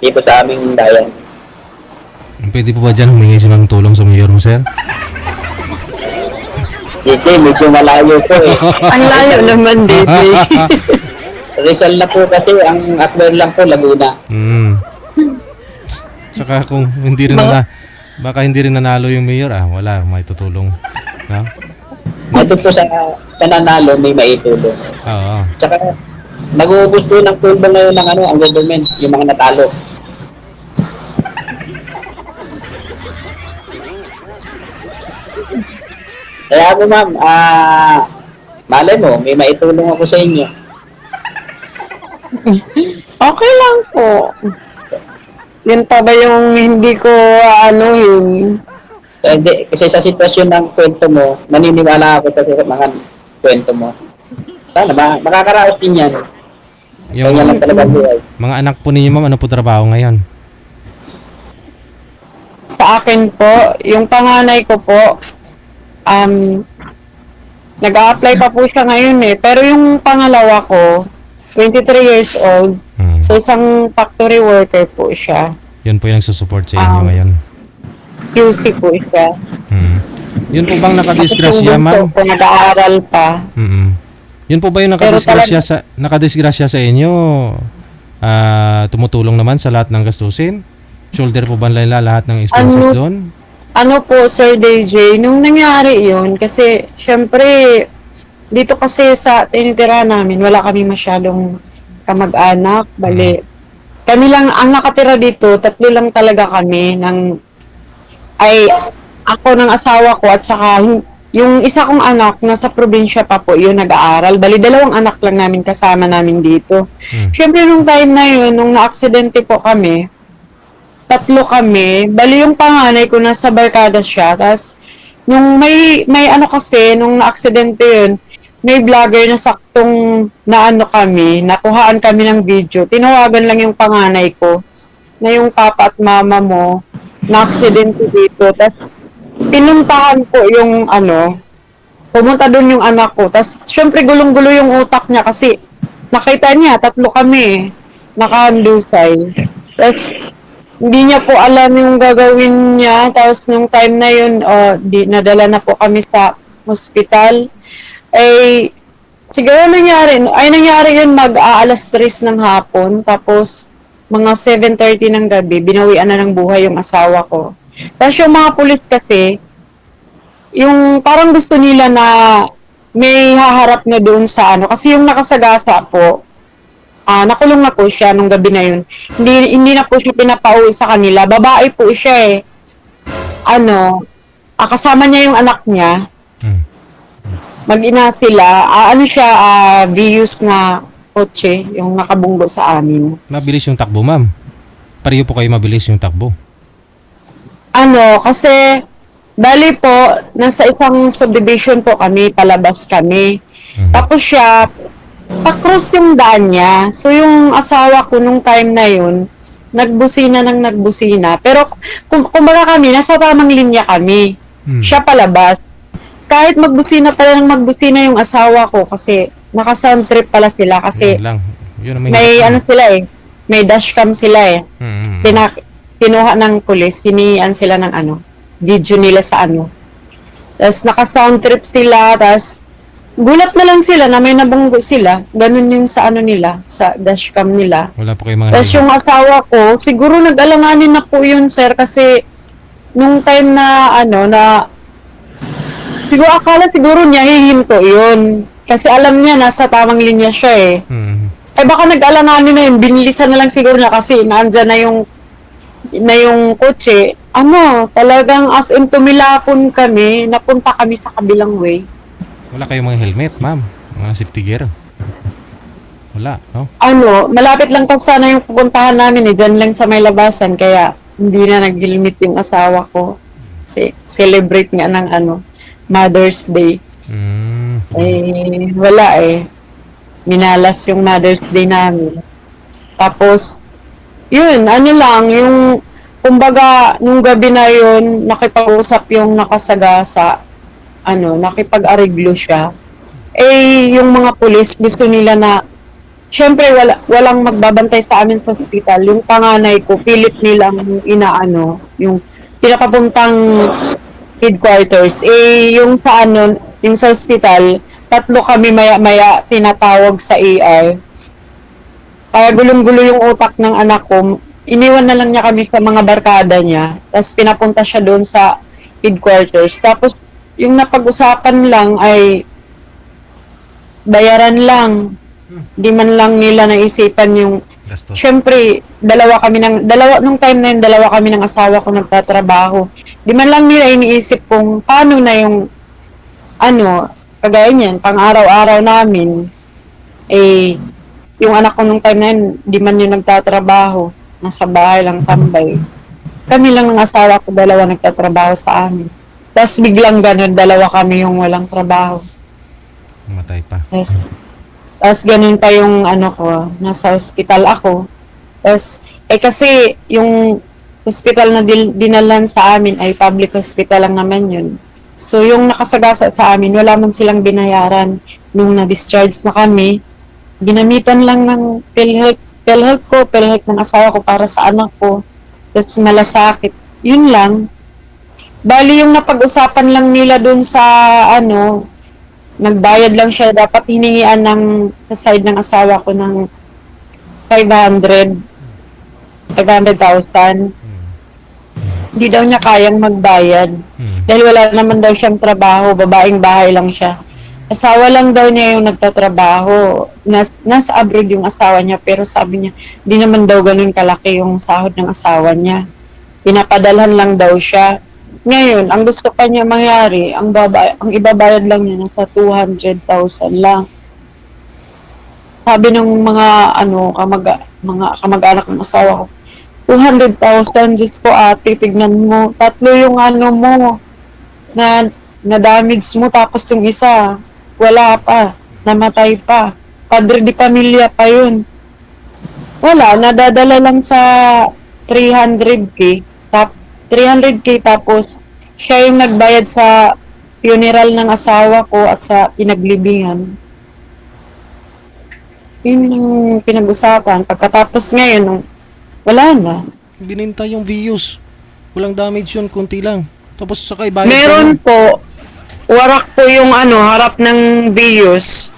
dito sa aming bayan. Pwede po ba dyan humingi siya ng tulong sa mayor mo, sir? DJ, medyo malayo po eh. Ang layo naman, DJ. Rizal na po kasi, ang acquire lang po, Laguna. Saka kung hindi rin baka hindi rin nanalo yung mayor, wala, may tutulong. No? Ito po sa nanalo, may maitulong. Oo. Tsaka, nag-uubos po ng tulong ngayon ng ang government, yung mga natalo. Kaya ako ma'am, malay mo, may maitulong ako sa inyo. Okay lang po. Yun pa ba yung hindi ko yun? Kasi sa sitwasyon ng kwento mo, naniniwala ako sa mga kwento mo. Sana makakaraos din yan. Yung Kaya lang talaga buhay. mga anak po ninyo, ma'am, ano po trabaho ngayon? Sa akin po, yung panganay ko po, nag-a-apply pa po siya ngayon eh. Pero yung pangalawa ko, 23 years old, sa isang factory worker po siya. Yun po yung nagsusupport sa inyo ngayon. QC po siya. Yun po bang Tapos nakadisgrasya, yung bunso ma'am? ko, nag-aaral pa. Yun po ba yung nakadisgrasya sa inyo? Tumutulong naman sa lahat ng gastusin? Shoulder po ba nila lahat ng expenses doon? Ano po, Sir DJ, nung nangyari yun, kasi syempre, dito kasi sa tinitira namin, wala kami masyadong kamag-anak, bali. Kami lang, ang nakatira dito, 3 lang talaga kami, ako ng asawa ko, at saka yung isa kong anak, nasa probinsya pa po, yun nag-aaral. Bali, 2 anak lang namin kasama namin dito. Syempre, nung time na yun, nung na-aksidente po kami, 3 kami. Bali yung panganay ko nasa barkada siya. Tapos, nung may kasi, nung na-aksidente yun, may vlogger na saktong kami, nakuhaan kami ng video. Tinawagan lang yung panganay ko na yung papa at mama mo na-aksidente dito. Tapos, pinuntahan po yung pumunta doon yung anak ko. Tapos, syempre gulong-gulo yung utak niya kasi nakita niya, 3 kami, nakahandusay. Tapos, hindi niya po alam yung gagawin niya. Tapos, nung time na yun, nadala na po kami sa hospital. Siguro nangyari yun mag-aalas 3 ng hapon. Tapos, mga 7:30 ng gabi, binawian na ng buhay yung asawa ko. Tapos yung mga pulis kasi, yung parang gusto nila na may haharap na doon sa kasi yung nakasagasa po, nakulong na po siya nung gabi na yun. Hindi na po siya pinapauwi sa kanila. Babae po siya eh. Kasama niya yung anak niya. Mag-ina sila. Vius na kotse, yung nakabunggo sa amin. Mabilis yung takbo, ma'am. Pareho po kayo mabilis yung takbo. Kasi, bali po, nasa isang subdivision po kami, palabas kami. Tapos siya, pa-cross yung daan niya. So, yung asawa ko nung time na yun, nagbusina. Pero, kumbaga kami, nasa tamang linya kami. Siya palabas. Kahit magbusina yung asawa ko kasi naka-sound trip pala sila kasi Yun ang may sila eh. May dashcam sila eh. Kinuha ng pulis, hinian sila ng video nila sa Tapos naka-sound trip sila, tapos gulat na lang sila na may nabunggo sila. Ganun yung sa nila, sa dashcam nila. Wala po kayo mga Tapos yung asawa ko, siguro nag-alanganin na po yun, sir, kasi nung time na siguro akala niya hihinto yun. Kasi alam niya, nasa tamang linya siya eh. Baka nag-alanganin na yun, binilisan na lang siguro niya kasi naandyan na yung kotse. Talagang as in tumilapon kami, napunta kami sa kabilang way. Wala kayong mga helmet, ma'am? Mga safety gear? Wala, no? Malapit lang pa sana yung pupuntahan namin eh, dyan lang sa may labasan, kaya hindi na nag-helmet yung asawa ko. Celebrate nga ng Mother's Day. Wala eh. Minalas yung Mother's Day namin. Tapos, yun, yung, kumbaga, nung gabi na yun, nakipag-usap yung nakasagasa, nakipag-ariglo siya. Yung mga pulis, gusto nila na syempre walang magbabantay sa amin sa ospital. Yung panganay ko, pilit nilang inaano, yung pinapapuntang headquarters. Eh, yung sa ano, yung sa ospital, tatlo kami maya-maya tinatawag sa AR. Kaya gulong-gulo yung utak ng anak ko. Iniwan na lang niya kami sa mga barkada niya. Tapos pinapunta siya doon sa headquarters. Tapos yung napag-usapan lang ay bayaran lang. Di man lang nila naisipan yung Gastos. syempre, nung time na yun, dalawa kami ng asawa ko nagtatrabaho. Di man lang nila iniisip kung paano na yung ano, kagaya niyan, pang araw-araw namin, eh, yung anak ko nung time na yun, di man yun nagtatrabaho. Nasa bahay lang tambay. Kami lang ng asawa ko, dalawa nagtatrabaho sa amin. Tapos biglang ganun, dalawa kami yung walang trabaho. Matay pa. Tapos ganun pa yung ano ko, nasa hospital ako. Tapos, kasi yung hospital na dinalan sa amin ay public hospital lang naman yun. So yung nakasagasa sa amin, wala man silang binayaran. Nung na-discharge na kami, ginamitan lang ng PhilHealth ko, PhilHealth ng asawa ko para sa anak ko. Tapos malasakit. Yun lang. Bali yung napag-usapan lang nila dun sa ano, nagbayad lang siya, dapat hiningian sa side ng asawa ko ng 500,000. Hindi daw niya kayang magbayad. Dahil wala naman daw siyang trabaho, babaeng bahay lang siya. Asawa lang daw niya yung nagtatrabaho. Nasa abroad yung asawa niya, pero sabi niya, di naman daw ganun kalaki yung sahod ng asawa niya. Pinapadalhan lang daw siya. Ngayon, ang gusto pa niya mangyari, ang ibabayad lang niya nasa 200,000 lang. Sabi ng mga mga kamag-anak ng asawa ko, 200,000, Diyos ko ate, tignan mo. Tatlo yung mo, na damage mo, tapos yung isa, wala pa, namatay pa. Padre di pamilya pa yun. Wala, nadadala lang sa 300K. 300K tapos siya yung nagbayad sa funeral ng asawa ko at sa pinaglibingan. Yun yung pinag-usapan. Pagkatapos ngayon, wala na. Bininta yung views. Walang damage yun, kunti lang. Tapos saka ibayad Meron ka po, warak po yung harap ng bios.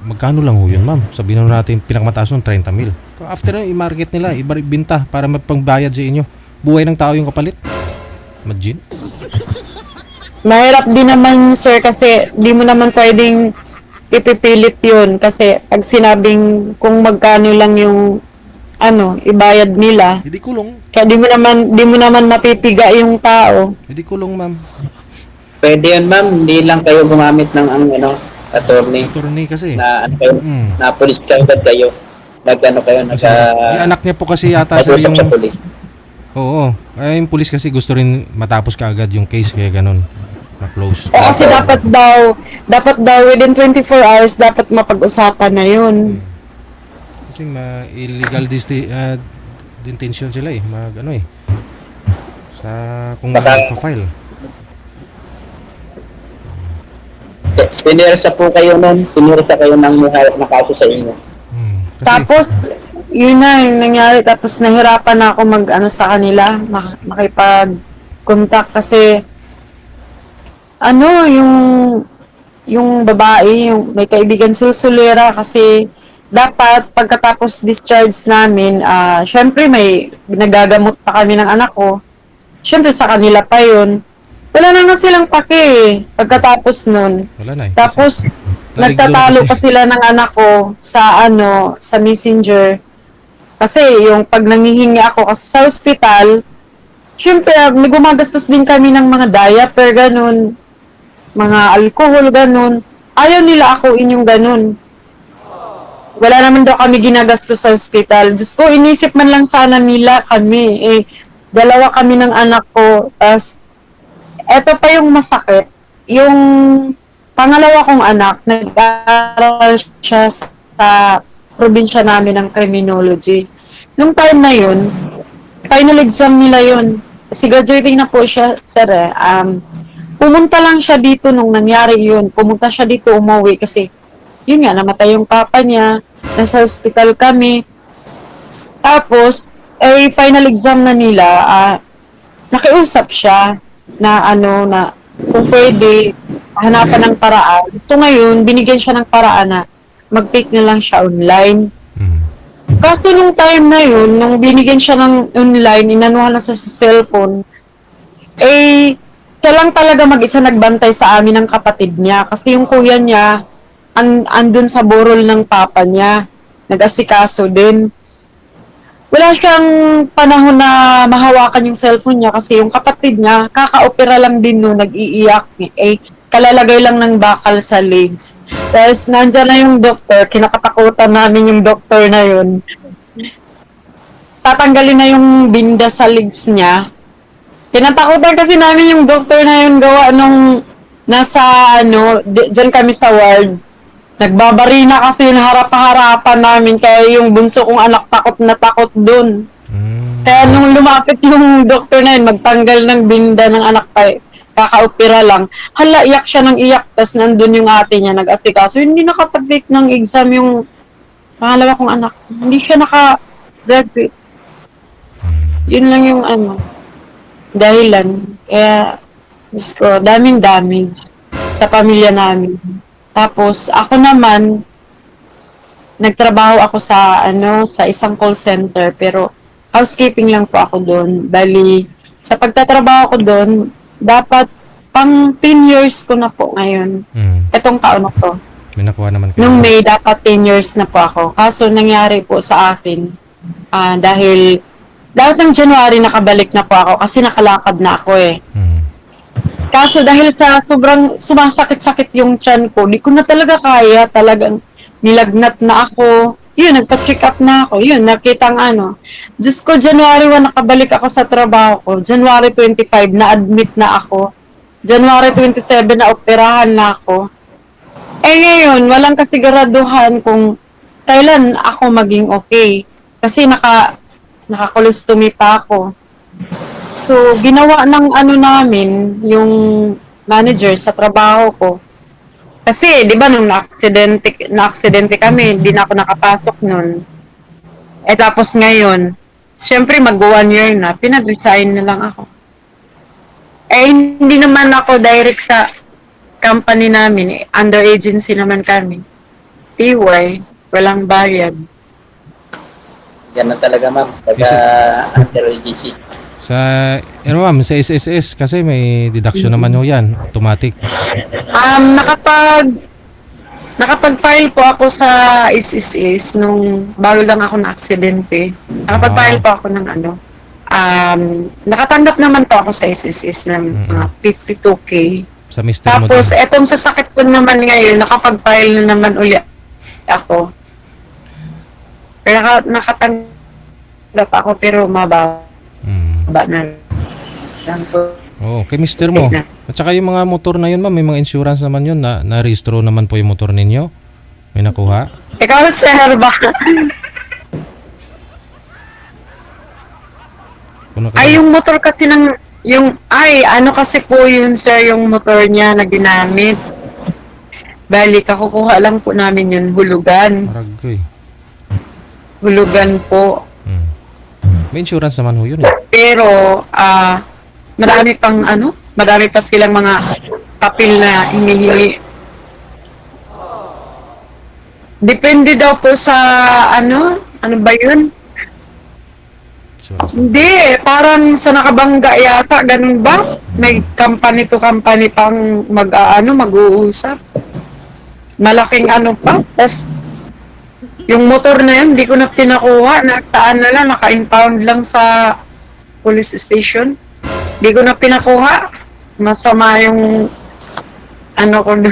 magkano lang ho yun, ma'am? Sabihin na natin, pinakamataas nun, 30 mil. After nun, i-market nila, ibinta para magpangbayad sa inyo. Buhay ng tao yung kapalit. Imagine. Mahirap din naman, sir, kasi di mo naman pwedeng ipipilit yun. Kasi pag sinabing kung magkano lang yung ibayad nila, Hindi kulong. kaya di mo naman mapipiga yung tao. Hindi kulong, ma'am. Pwede yun, ma'am. Hindi lang kayo gumamit ng attorney. Attorney kasi. Na kayo, na police agad kayo. Kayo, Kasi, yung anak niya po kasi yata, sir, yung... sa police. Oo. Yung police kasi gusto rin matapos kaagad yung case, kaya ganun. Na-close. Kasi dapat daw within 24 hours dapat mapag-usapan na yun. Kasi illegal detention sila eh. Sa kung file. Pinirsa po kayo nun. Pinirsa kayo ng hawak na kaso sa inyo. Kasi, Tapos yun na yung nangyari, tapos nahirapan na ako sa kanila, makipag-contact kasi yung babae, yung may kaibigan susulira kasi dapat pagkatapos discharge namin, syempre may nagagamot pa kami ng anak ko. Syempre sa kanila pa yun. Wala na silang pake pagkatapos nun. wala na eh. Tapos nagtatalo pa sila ng anak ko sa sa Messenger. Kasi yung pag nangihingi ako kasi sa ospital, syempre gumagastos din kami ng mga diaper, ganun, mga alcohol, ganun. Ayaw nila ako inyong ganun. Wala naman daw kami ginagastos sa ospital. Diyos ko, inisip man lang sana nila kami. Dalawa kami ng anak ko. Tapos, eto pa yung masakit. Yung pangalawa kong anak, nag-aaral siya sa probinsya namin ng criminology. Nung time na yun, final exam nila yun. Kasi graduating na po siya, sir. Pumunta lang siya dito nung nangyari yun. Pumunta siya dito, umuwi kasi yun nga, namatay yung papa niya. nasa hospital kami. Tapos, final exam na nila, nakiusap siya na na kung pwede, hanapan ng paraan. So ngayon, binigyan siya ng paraan na mag-take na lang siya online. Mm. Kaso nung time na yun, nung binigyan siya ng online, inanuhan na sa cellphone, siya lang talaga mag-isa nagbantay sa amin ng kapatid niya. Kasi yung kuya niya, andun sa burol ng papa niya. Nag-asikaso din. Wala siyang panahon na mahawakan yung cellphone niya kasi yung kapatid niya, kaka-opera lang din no, nag-iiyak. Kalalagay lang ng bakal sa legs. Tapos nandyan na yung doktor, kinakatakutan namin yung doktor na yun. Tatanggalin na yung binda sa legs niya. Kinatakutan kasi namin yung doktor na yun gawa nung nasa dyan kami sa ward. Nagbabarina kasi yung harap-harapan namin kaya yung bunso kong anak takot na takot dun. Kaya nung lumapit yung doktor na yun, magtanggal ng binda ng anak kaka-opera lang. Hala, iyak siya ng iyak, tas nandun yung ate niya, nag-asikaso. Hindi nakapag-take ng exam yung pangalawa kong anak. Hindi siya naka-graduate. Yun lang yung dahilan. Kaya, Diyos ko, daming damage sa pamilya namin. Tapos, ako naman, nagtrabaho ako sa isang call center, pero housekeeping lang po ako doon. Bali, sa pagtatrabaho ko doon, dapat pang 10 years ko na po ngayon. Itong taon na to. May nakuha naman kayo. Nung May, dapat 10 years na po ako. Kaso nangyari po sa akin, dahil dapat ng January nakabalik na po ako kasi nakalakad na ako eh. Kaso dahil sa sobrang sumasakit-sakit yung tiyan ko, di ko na talaga kaya, talagang nilagnat na ako. Yun, nagpa-check up na ako. Yun, nakitang Diyos ko, January 1 nakabalik ako sa trabaho ko. January 25, na-admit na ako. January 27, na-operahan na ako. Ngayon, walang kasiguraduhan kung kailan ako maging okay. Kasi naka-colostomy pa ako. So, ginawa ng namin, yung manager sa trabaho ko. Kasi, di ba, nung na-aksidente kami, hindi na ako nakapasok nun. Tapos ngayon, syempre mag-1 year na, pinag-resign na lang ako. Hindi naman ako direct sa company namin, under agency naman kami. TY, walang bayad. Ganun talaga, ma'am. Under agency. Ma'am, sa SSS, kasi may deduction naman ho yan, automatic. Nakapag-file po ako sa SSS nung bago lang ako na-aksidente. Nakapag-file po ako ng nakatanggap naman po ako sa SSS ng mga 52K. Sa Mr. mo Tapos, din. etong sa sakit ko naman ngayon, nakapag-file na naman uli ako. Pero nakatanggap ako pero mababa na lang po. Kay Mr. mo. At saka yung mga motor na yun, ma'am, may mga insurance naman yun, na-rehistro naman po yung motor ninyo. May nakuha. Ikaw, sir, ba? Yung motor kasi kasi po yun, sir, yung motor niya na ginamit. Bali, kakukuha lang po namin yun, hulugan. Maragay. Hulugan po. May insurance naman ho yun eh. Pero, marami pa silang mga papel na hinihingi. Depende daw po sa, ano ba yun? Hindi, parang sa nakabangga yata, ganun ba? May company to company pang mag-uusap. Malaking pa. Tapos, yung motor na yun, hindi ko na pinakuha. Nagtaan na lang, naka-impound lang sa police station. Hindi ko na pinakuha. Masama yung ko na.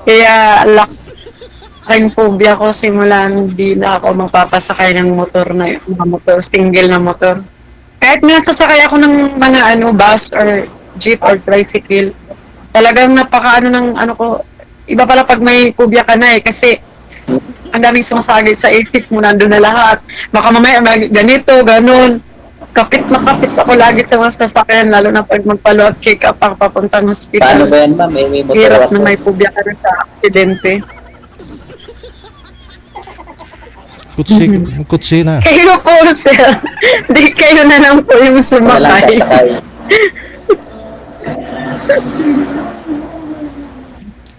Kaya, laking phobia ko simula hindi na ako magpapasakay ng motor na yun. Motor, single na motor. Kahit nasasakay ako ng mga bus or jeep or tricycle, talagang ko, iba pala pag may phobia ka na kasi ang daming sumasagay sa isip mo, nandun na lahat. Baka mamaya ganito, ganun. Kapit ako lagi sa mga sasakyan, lalo na pag magpa-follow-up check-up ang papuntang hospital. Paano ba yan, ma'am? May motor Hirap ako. na may phobia ka na sa aksidente. Kutsi, kutsi na. Kayo po, sir. Di kayo na lang po yung Wala lang sumakay. sasakay.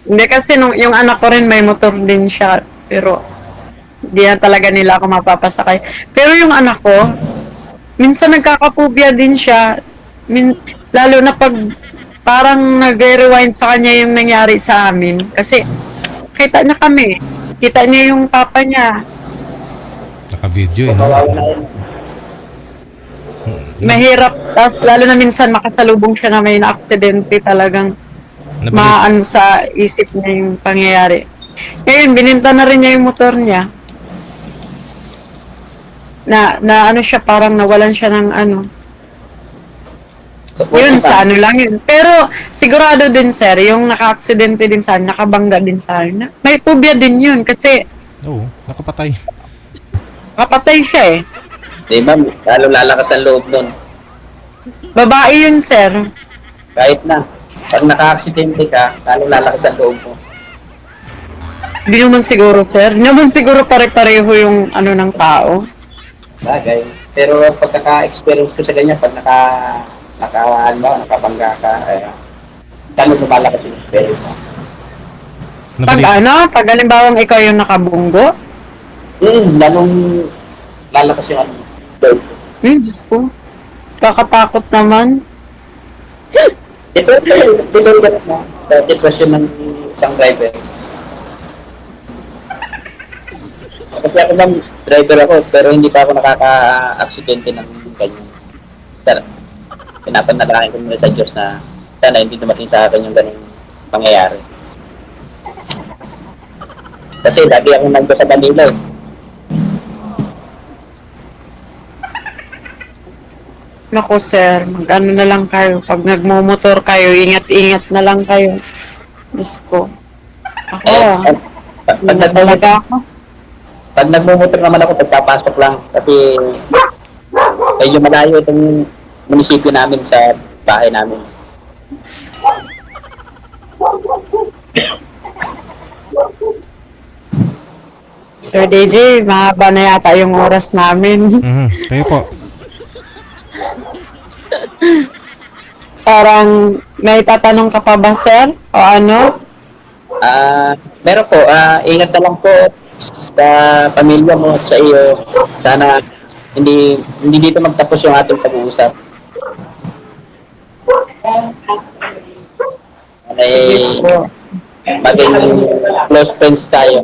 Hindi kasi yung anak ko rin may motor din siya. Pero di na talaga nila ako mapapasakay. Pero yung anak ko, minsan nagkakapubya din siya. Lalo na pag parang nag-rewind sa kanya yung nangyari sa amin. Kasi kita niya kami. Kita niya yung papa niya. Naka-video eh, no? Kawawa na yun. Mahirap. Tapos lalo na minsan makasalubong siya na may na-aksidente talagang Nabalik. maano sa isip niya yung pangyayari. Ngayon, bininta na rin niya yung motor niya. Na ano siya, parang nawalan siya ng ano. So, Yun, buti pa. sa ano lang yun. Pero, sigurado din, sir, yung naka-aksidente din sa akin, nakabangga din sa akin. May phobia din yun, kasi Oo, nakapatay. kapatay siya eh. Di ba, lalo lalakas ang loob nun. Babae yun, sir. Kahit na, pag naka-aksidente ka, lalo lalakas ang loob mo. Hindi naman siguro, sir. Hindi naman siguro pare-pareho yung ano ng tao. Bagay. Pero pagkaka-experience ko sa ganyan, pag nakabangga ka, ganun lumalakas yung experience. Pag Nabalik. ano, pag halimbawang ikaw yung nakabunggo, Lalong lalakas yung ano. Diyos ko. Kakatakot naman. Ito ganun na. Depression ng isang driver. Kasi ako lang, driver ako, pero hindi pa ako nakaka-aksidente ng ganyan. Sana, pinapanalangin ko muna sa Diyos na sana hindi dumating sa akin yung ganung pangyayari. Kasi dati ako nandun sa Manila eh. Naku, sir, mag-ano na lang kayo. Pag nagmumotor kayo, ingat-ingat na lang kayo. Diyos ko. Ako, Pag hindi na talaga ako. Pag nagmumotor naman ako, pagpapasok lang. Kasi medyo malayo itong munisipyo namin sa bahay namin. Sir DJ, mahaba na yata yung oras namin. Kayo po. Parang may tatanong ka pa ba, sir? O ano? Meron po, ingat na lang po sa pamilya mo at sa iyo. Sana hindi dito magtapos yung ating pag-uusap. Sana maging close friends tayo.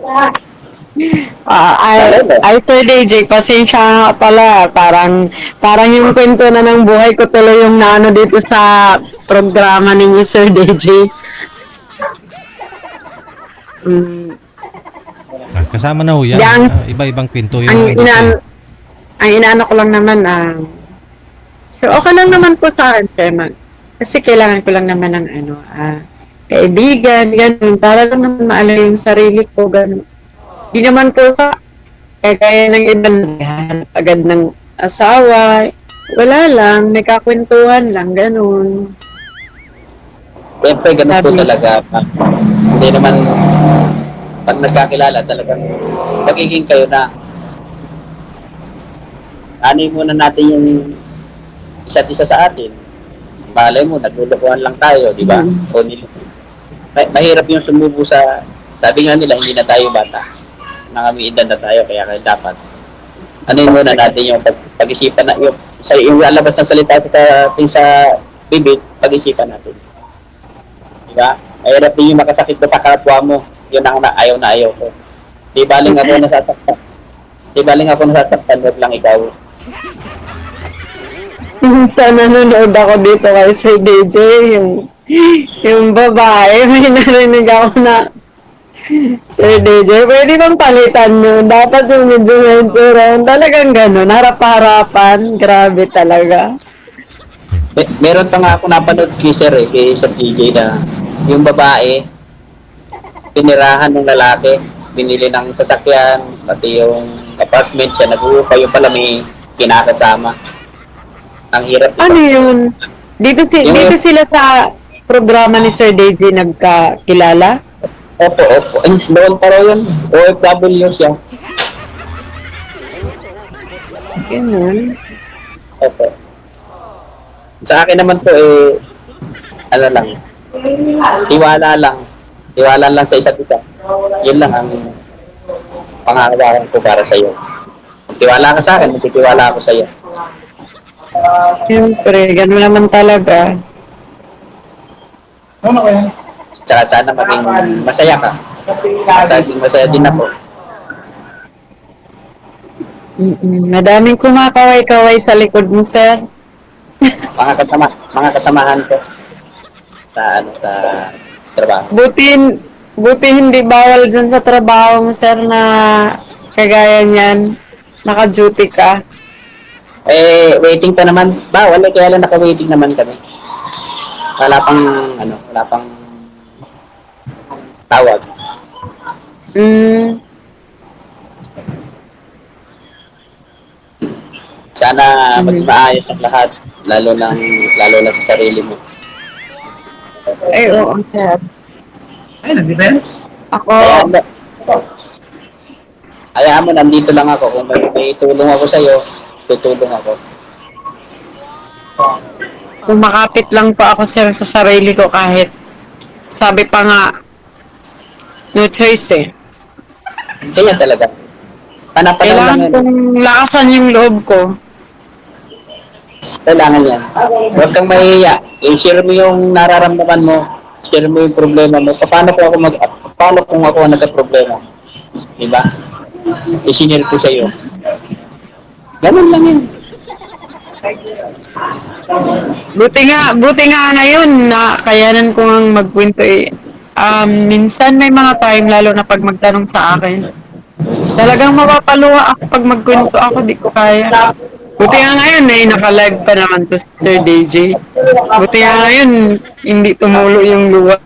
Sir DJ, pasensya nga pala. Parang yung kwento na ng buhay ko tuloy yung naano dito sa programa ninyo, Sir DJ. Kasama na ho yan. Yang- Iba-ibang kwento yung Ang nandito. ang inaano ko lang naman, sure, okay lang naman po sa akin, sir, kasi kailangan ko lang naman ng kaibigan, ganun, para lang naman maalala yung sarili ko, ganun. Di naman po sa kagaya ng ibang naghahanap agad ng asawa, wala lang, may kakwentuhan lang, ganun. Siyempre, ganun po Sabi- talaga. Hindi naman, pag nagkakilala, talagang magiging kayo na. Ano muna natin yung isa't isa sa atin. Malay mo, naglulukuhan lang tayo, di ba? O mahirap yung sumubo sa, sabi nga nila, hindi na tayo bata. Nakamiidan na tayo, kaya dapat. Ano muna natin yung pag-isipan na, yung lalabas ng salita sa bibig, pag-isipan natin. Diba? Mahirap din yung makasakit ko sa kapwa mo. Yun ang ayaw na ayaw ko. Di baling ako nasasaktan. Huwag lang ikaw. Sa nanonood ako dito kay Sir DJ, yung babae, may narinig ako na, Sir DJ, pwede bang palitan nyo? Dapat yung medyo ron. Talagang gano'n, harap-harapan. Grabe talaga. Meron pa nga ako napanood kay Sir DJ na yung babae, pinirahan ng lalaki, binili ng sasakyan, pati yung apartment siya, nag-uupa yung pala may kinakasama. Ang hirap. Ano yun? Dito sila sa programa ni Sir DJ nagkakilala? Opo. Noon pa raw yun. OFW siya. Ganun. Opo. Sa akin naman po, ano lang, tiwala lang. Tiwala lang sa isa't isa. Yun lang ang pangangalakan ko para sa iyo. Tiwala ka sa akin, magtitiwala ako sa iyo. Siyempre, ganun naman talaga. Tsaka sana maging masaya ka. Masaya din ako. Madaming kumakaway-kaway sa likod mo, sir. Mga kasamahan ko sa trabaho. Buti hindi bawal dyan sa trabaho mo, sir, na kagaya niyan. Naka-duty ka. Waiting pa naman. Bawal, kaya lang naka-waiting naman kami. Wala pang tawag. Sana maging maayos ang lahat, lalo na sa sarili mo. Ay, oo, sir. Ako, Hayaan mo, nandito lang ako. Kung may tulong ako sa iyo, tutulong ako. kumakapit lang po ako, sir, sa sarili ko kahit sabi pa nga, no choice eh. Kaya talaga. Panapanahon lang Kailangan yan. kong lakasan yung loob ko. Kailangan yan. Huwag kang mahihiya. I-share mo yung nararamdaman mo. Share mo yung problema mo. Paano kung ako ang nagka-problema? Diba? I-share ko sa iyo. Ganun lang yun. Buti nga ngayon na kayanan ko ngang magkwento eh. Minsan may mga time, lalo na pag magtanong sa akin, talagang mapapaluha ako pag magkwento ako, di ko kaya. Buti nga ngayon eh, naka-live pa naman to Sir DJ. Buti nga ngayon, hindi tumulo yung luha.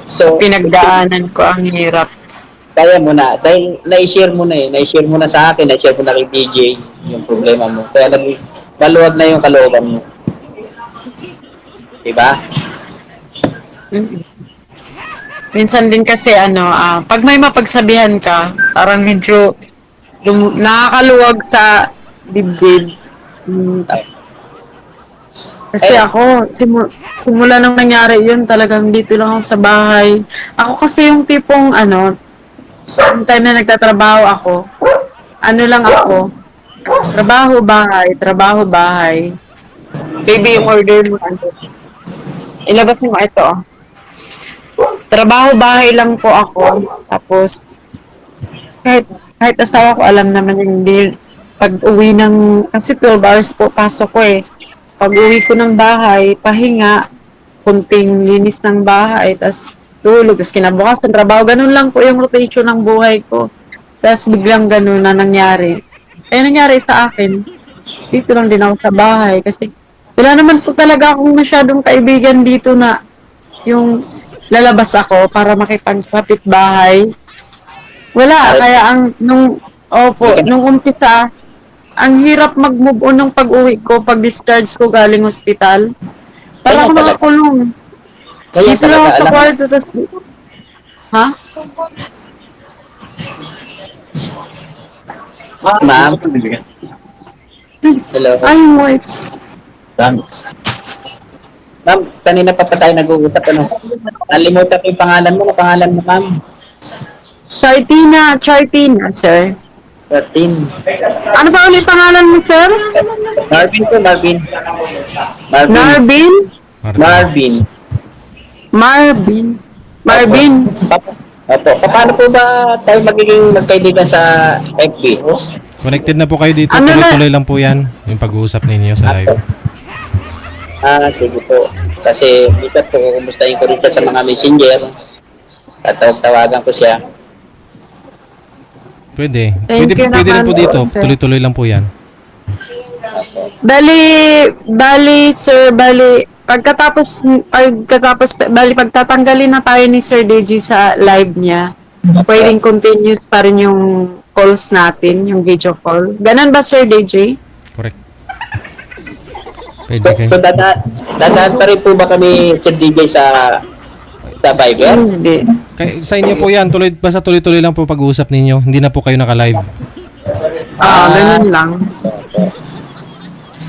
So, Pinagdaanan ko ang hirap. kaya mo na. Dahil na-share mo na eh. Na-share mo na sa akin. Na-share mo na kay DJ yung problema mo. Kaya maluwag na yung kalooban mo. Diba? Minsan din kasi pag may mapagsabihan ka, parang medyo nakakaluwag sa dibdib. Kasi ako, simula nang nangyari yun, talagang dito lang ako sa bahay. Ako kasi yung tipong yung time na nagtatrabaho ako, lang ako, trabaho, bahay. Baby, yung order mo, ilabas mo ito, Trabaho, bahay lang po ako. Tapos, kahit asawa ko, alam naman yung pag uwi kasi 12 hours po pasok ko eh. Pag uwi ko ng bahay, pahinga, kunting linis ng bahay, tas tulog, tas kinabukasan, trabaho, ganun lang po yung rotation ng buhay ko. Tas biglang ganun na nangyari. Kaya nangyari sa akin, dito lang din ako sa bahay. Kasi wala naman po talaga akong masyadong kaibigan dito na yung lalabas ako para makipagkapit bahay. Wala, kaya nung umpisa, ang hirap mag-move on ng pag-uwi ko, pag-discharge ko galing ospital. Para ako nakakulong. Kaya Dito lang ako sa alam mo, kwarto, tas... Ha? ma'am. Hello. Ay, mo. Ma'am, kanina pa tayo nag-uusap. Nalimutan ko yung pangalan mo. Ano pangalan mo, ma'am? Chartina, sir. 13. Ano pa ulit pangalan mo, sir? Marvin po, Marvin. Narvin? Marvin. Opo. Paano po ba tayo magiging magkaibigan sa FB? Connected na po kayo dito. Ano na- Tuloy-tuloy lang po yan. Yung pag-uusap ninyo sa live. Sige po. Kasi dito po, kumustahin ko rin siya sa mga messenger. At tawagan ko siya. Pwede. Thank you Pwede rin po naman, dito. sir. Tuloy-tuloy lang po yan. Pagtatanggalin na tayo ni Sir DJ sa live niya, pwedeng continuous pa rin yung calls natin, yung video call. Ganun ba, Sir DJ? Correct. Pwede kayo. So dadaan pa rin po ba kami, Sir DJ, sa Viber? Hindi. Sa inyo po yan. Basta tuloy-tuloy lang po pag-uusap ninyo. Hindi na po kayo naka-live. Ganun lang.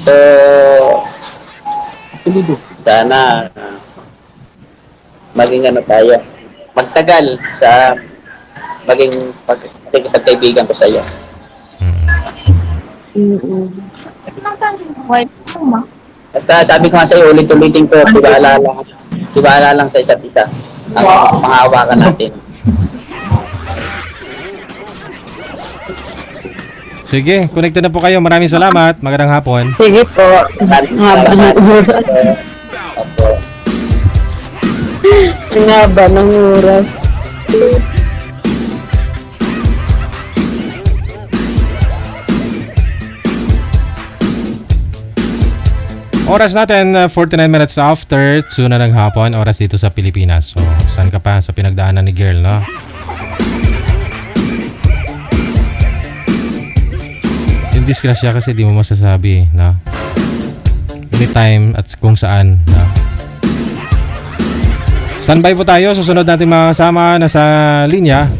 So, sana maging ano tayo, magtagal sa maging pagkaibigan ko sa iyo. At sabi ko nga sa iyo, ulit-ulitin ko, tiwala lang sa isa't isa. Ang mahawakan natin. Sige, connected na po kayo. Maraming salamat. Magandang hapon. Sige po. Nga ba ng oras? Opo. Nga ba ng oras? Oras natin, 49 minutes after 2 na ng hapon. Oras dito sa Pilipinas. So, saan ka pa sa pinagdaanan ni girl, no? Yung disgrasya kasi di mo masasabi, no? Anytime at kung saan, no? Standby po tayo. Susunod natin mga kasama na sa linya.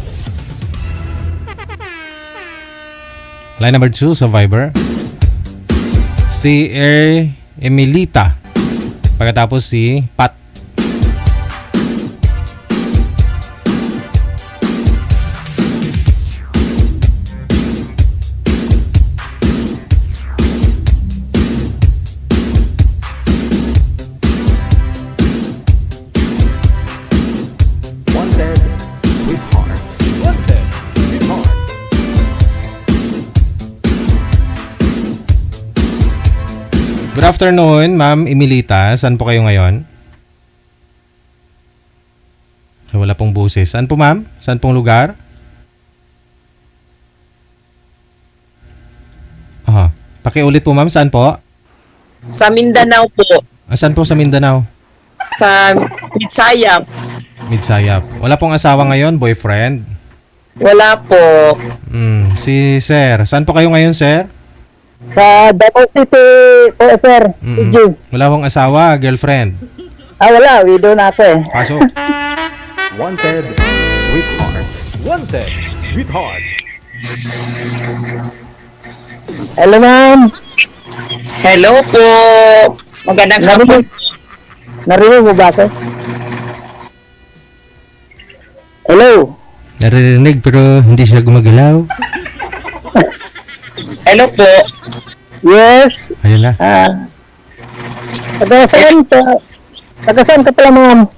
Line number 2 sa Viber. Si Emilita. Pagkatapos si Pat. Wanted, sweetheart. Wanted, sweetheart. Good afternoon, Ma'am Emilita. Saan po kayo ngayon? Wala pong boses. Saan po, ma'am? Saan pong lugar? Aha. Pakiulit po, ma'am. Saan po? Sa Mindanao po. Saan po sa Mindanao? Sa Mitsayap. Midsayap. Wala pong asawa ngayon? Boyfriend? Wala po. Si Sir. Saan po kayo ngayon, Sir? Sa Davao City po, sir. Wala pong asawa, girlfriend. Wala. Widow na ako eh. Pasok. Wanted, sweetheart. Wanted, sweetheart. Hello, ma'am. Hello po. Magandang hapon. Narinig mo ba ako? Hello. Naririnig pero hindi siya gumagalaw. Hello po. Yes. Ayun na. Taga-saan ka pala, ma'am?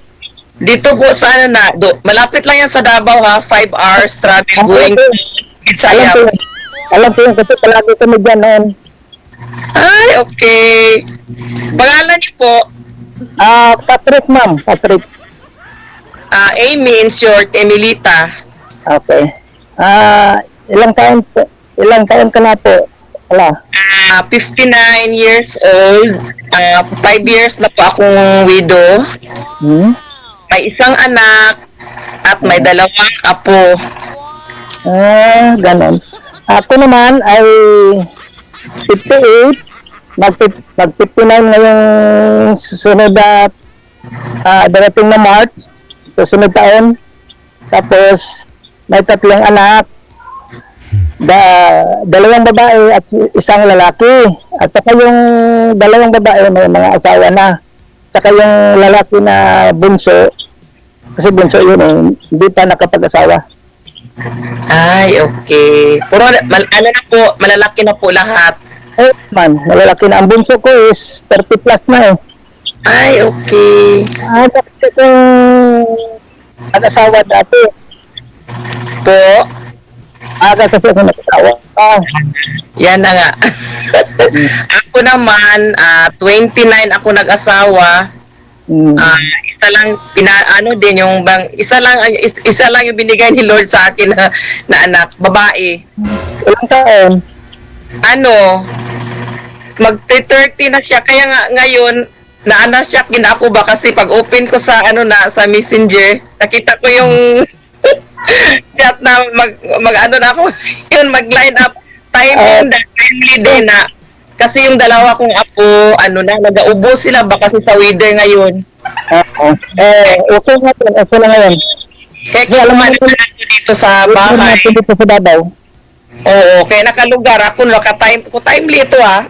Dito po sa ano na, malapit lang yan sa Davao ha, 5 hours travel going to Mitsayap. Alam ko yun kasi palagi kami dyan noon. Ay, okay. Pangalan niyo po, Patrick, ma'am. Patrick. Amy in short, Emilita. Okay. Ilang taon ka na po? Wala. 59 years old. 5 years na po akong widow. May isang anak at may 2 apo. Ganon. Ako naman ay 58. Mag-59 ngayong susunod at darating na March. Susunod taon. Tapos may 3 anak. 2 babae at 1 lalaki. At saka yung 2 babae may mga asawa na. Saka yung lalaki na bunso, kasi bunso yun eh, hindi pa nakapag-asawa. Ay, okay. Puro, ano na po, malalaki na po lahat. Malalaki na. Ang bunso ko is 30 plus na eh. Ay, okay. Kasi kung nag-asawa dati, Po, aga kasi ako nag-asawa. yan na nga. Ako naman, 29 ako nag-asawa. Isa lang isa lang yung binigay ni Lord sa akin na anak, babae. Ilang taon? Ano, mag-30 na siya, kaya nga ngayon na-shock din ako ba kasi pag open ko sa sa Messenger, nakita ko yung chat na mag-ano na ako yun, mag-line up timely din na kasi yung 2 kong apo nag-aubo sila ba kasi sa weather ngayon. Okay na ngayon. Kaya kumain na ako dito sa bahay. Dito sa Davao. Oo, kaya nakalugar ako, naka-time, ko timely ito ha.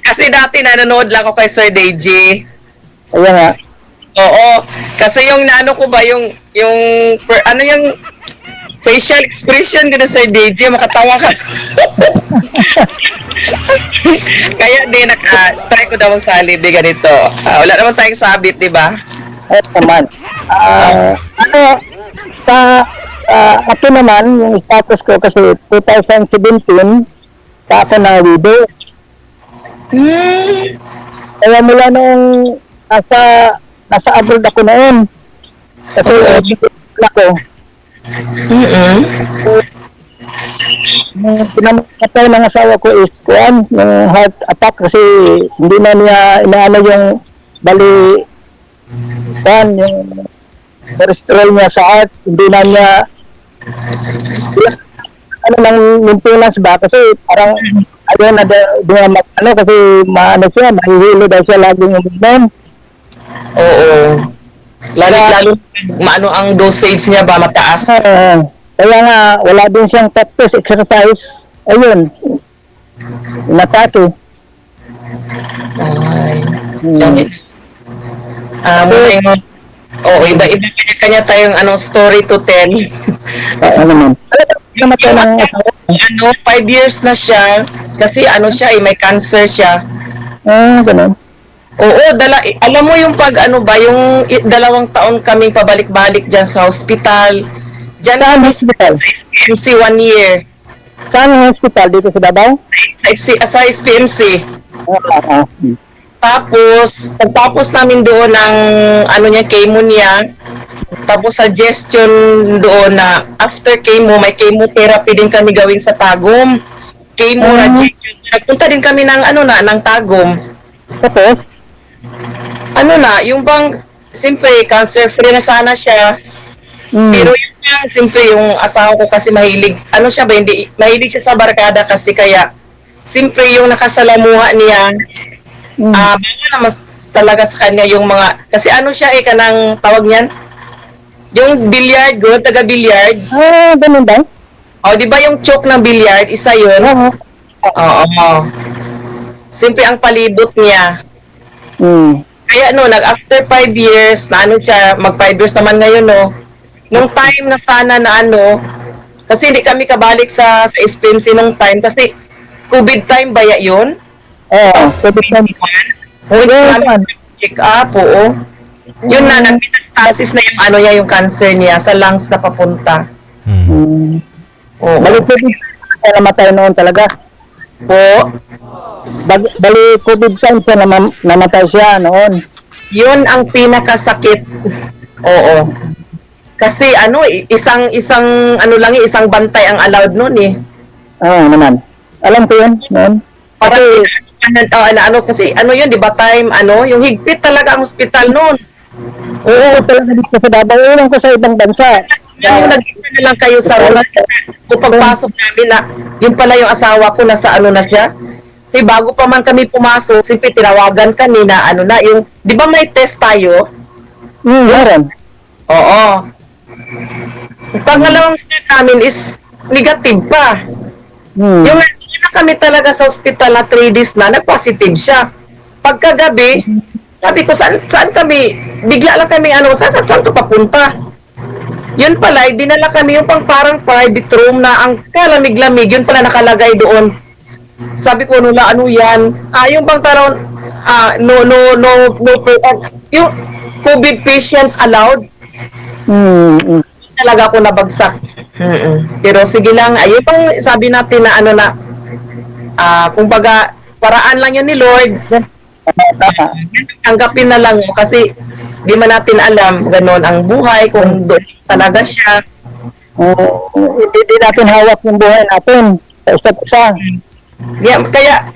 Kasi dati nanonood lang ako kay Sir Deji. Ayan nga. Oo, kasi yung naano ko ba, ano yung facial expression ko na Sir Deji, makatawa ka. Kaya di, try ko daw ang salib, di ganito. Wala naman tayong sabit, di ba? Ayun naman. Ano, sa ako naman, yung status ko kasi 2017, pa ako na widow. Kaya mula nung nasa abroad ako noon. Kasi ako. Pinamatay ng asawa ko is kuan, ng heart attack kasi hindi na niya inaano yung bali kuan, yung cholesterol niya sa heart, hindi na niya ano ng maintenance ba kasi parang ayun na ano kasi maano siya, mahihilo daw siya laging uminom. Oo. Lalo maano ang dosage niya ba mataas? Kaya nga wala din siyang practice exercise. Ayun. Natake. Ay. Iba-iba kanya tayong story to tell. Ano naman? Namatay ng asawa. 5 years na siya kasi siya may cancer siya. Ganun. Oo, alam mo yung yung 2 taon kaming pabalik-balik dyan sa hospital. Dyan Saan hospital? Sa SPMC 1 year. Saan ang hospital? Dito sa Davao? Sa SPMC. Tapos namin doon ng chemo niya. Tapos suggestion doon na after chemo, may chemotherapy din kami gawin sa Tagum. Chemo radiation. Nagpunta din kami ng ng Tagum. Tapos? Yung bang, siyempre, cancer-free na sana siya. Pero siyempre, yung asawa ko kasi mahilig, mahilig siya sa barkada kasi kaya, siyempre, yung nakasalamuha niya, bawal naman talaga sa kanya yung mga, kasi siya kanang tawag niyan? Yung billiard, taga-billiard. Ganun ba? Di ba yung choke ng billiard, isa yun? Oo. Siyempre, ang palibot niya. Kaya after 5 years, na siya, mag 5 years naman ngayon, nung time na sana na kasi hindi kami kabalik sa SPMC nung time, kasi COVID time ba yun? COVID time. Hindi kami check up, oo. Yun na, nagmetastasis na yung yung cancer niya sa lungs na papunta. Oo. Balik siya namatay noon talaga. Po. Bali COVID time siya namatay siya noon. Yun ang pinakasakit. Oo. Kasi isang isang bantay ang allowed noon eh. Naman. Alam ko yun noon. Kasi yun, di ba time, yung higpit talaga ang hospital noon. Oo, talaga dito sa Davao. Ewan ko sa ibang bansa. Yung nag-isa na lang kayo sa room. Kung pagpasok namin na, yun pala yung asawa ko, nasa na siya. Kasi bago pa man kami pumasok, simple tinawagan kami na yung, di ba may test tayo? Meron. Oo. Ang pangalawang step namin is negative pa. Yung na kami talaga sa hospital na 3 days na, nag-positive siya. Pagkagabi, sabi ko, saan kami? Bigla lang kami, saan to papunta? Yun pala, dinala kami yung parang private room na ang kalamig-lamig, yun pala nakalagay doon. Sabi ko, ano yan? Yung bang parang, yung COVID patient allowed. Talaga ako nabagsak. Pero sige lang, ayun pang sabi natin na kumbaga, paraan lang yun ni Lord. Tanggapin na lang kasi di man natin alam ganon ang buhay kung doon talaga siya. Hindi natin hawak yung buhay natin sa isa't isa. Kaya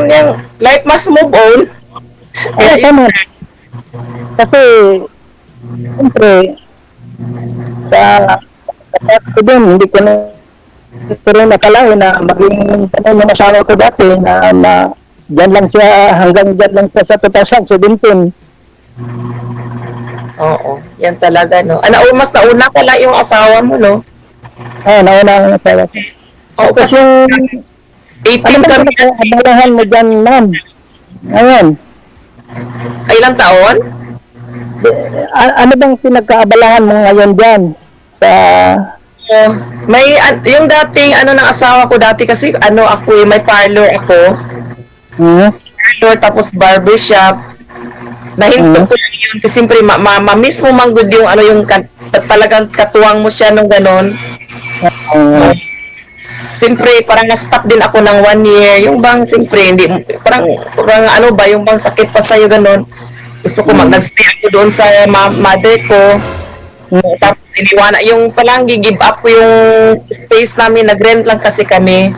yung life must move on. Kasi siyempre sa ko din, hindi ko na pero nakalain na maging yung asawa ko dati na dyan lang siya, hanggang dyan lang siya sa 2017. Oo, yan talaga, no? Mas nauna pala yung asawa mo, no? Nauna ang asawa ko. Oo, Tapos kasi yung, 18 ano bang kami. pinag-aabalahan mo dyan, ma'am? Ngayon, Ay, ilang taon? ano bang pinagkaabalahan mo ngayon dyan? Sa, Yung dating ano ng asawa ko dati kasi ano ako may parlor ako. hmm? Parlor tapos barbershop. Nahinto ko lang yun kasi siyempre ma-miss mo man good yung ano yung talagang katuwang mo siya nung ganon. Siyempre parang na-stop din ako ng 1 year. Yung bang siyempre hindi parang ano ba yung bang sakit pa sa'yo ganon. Gusto ko nag-stay ako doon sa mother ko. Tapos iniwana yung palang give up ko yung space namin, nag-rent lang kasi kami.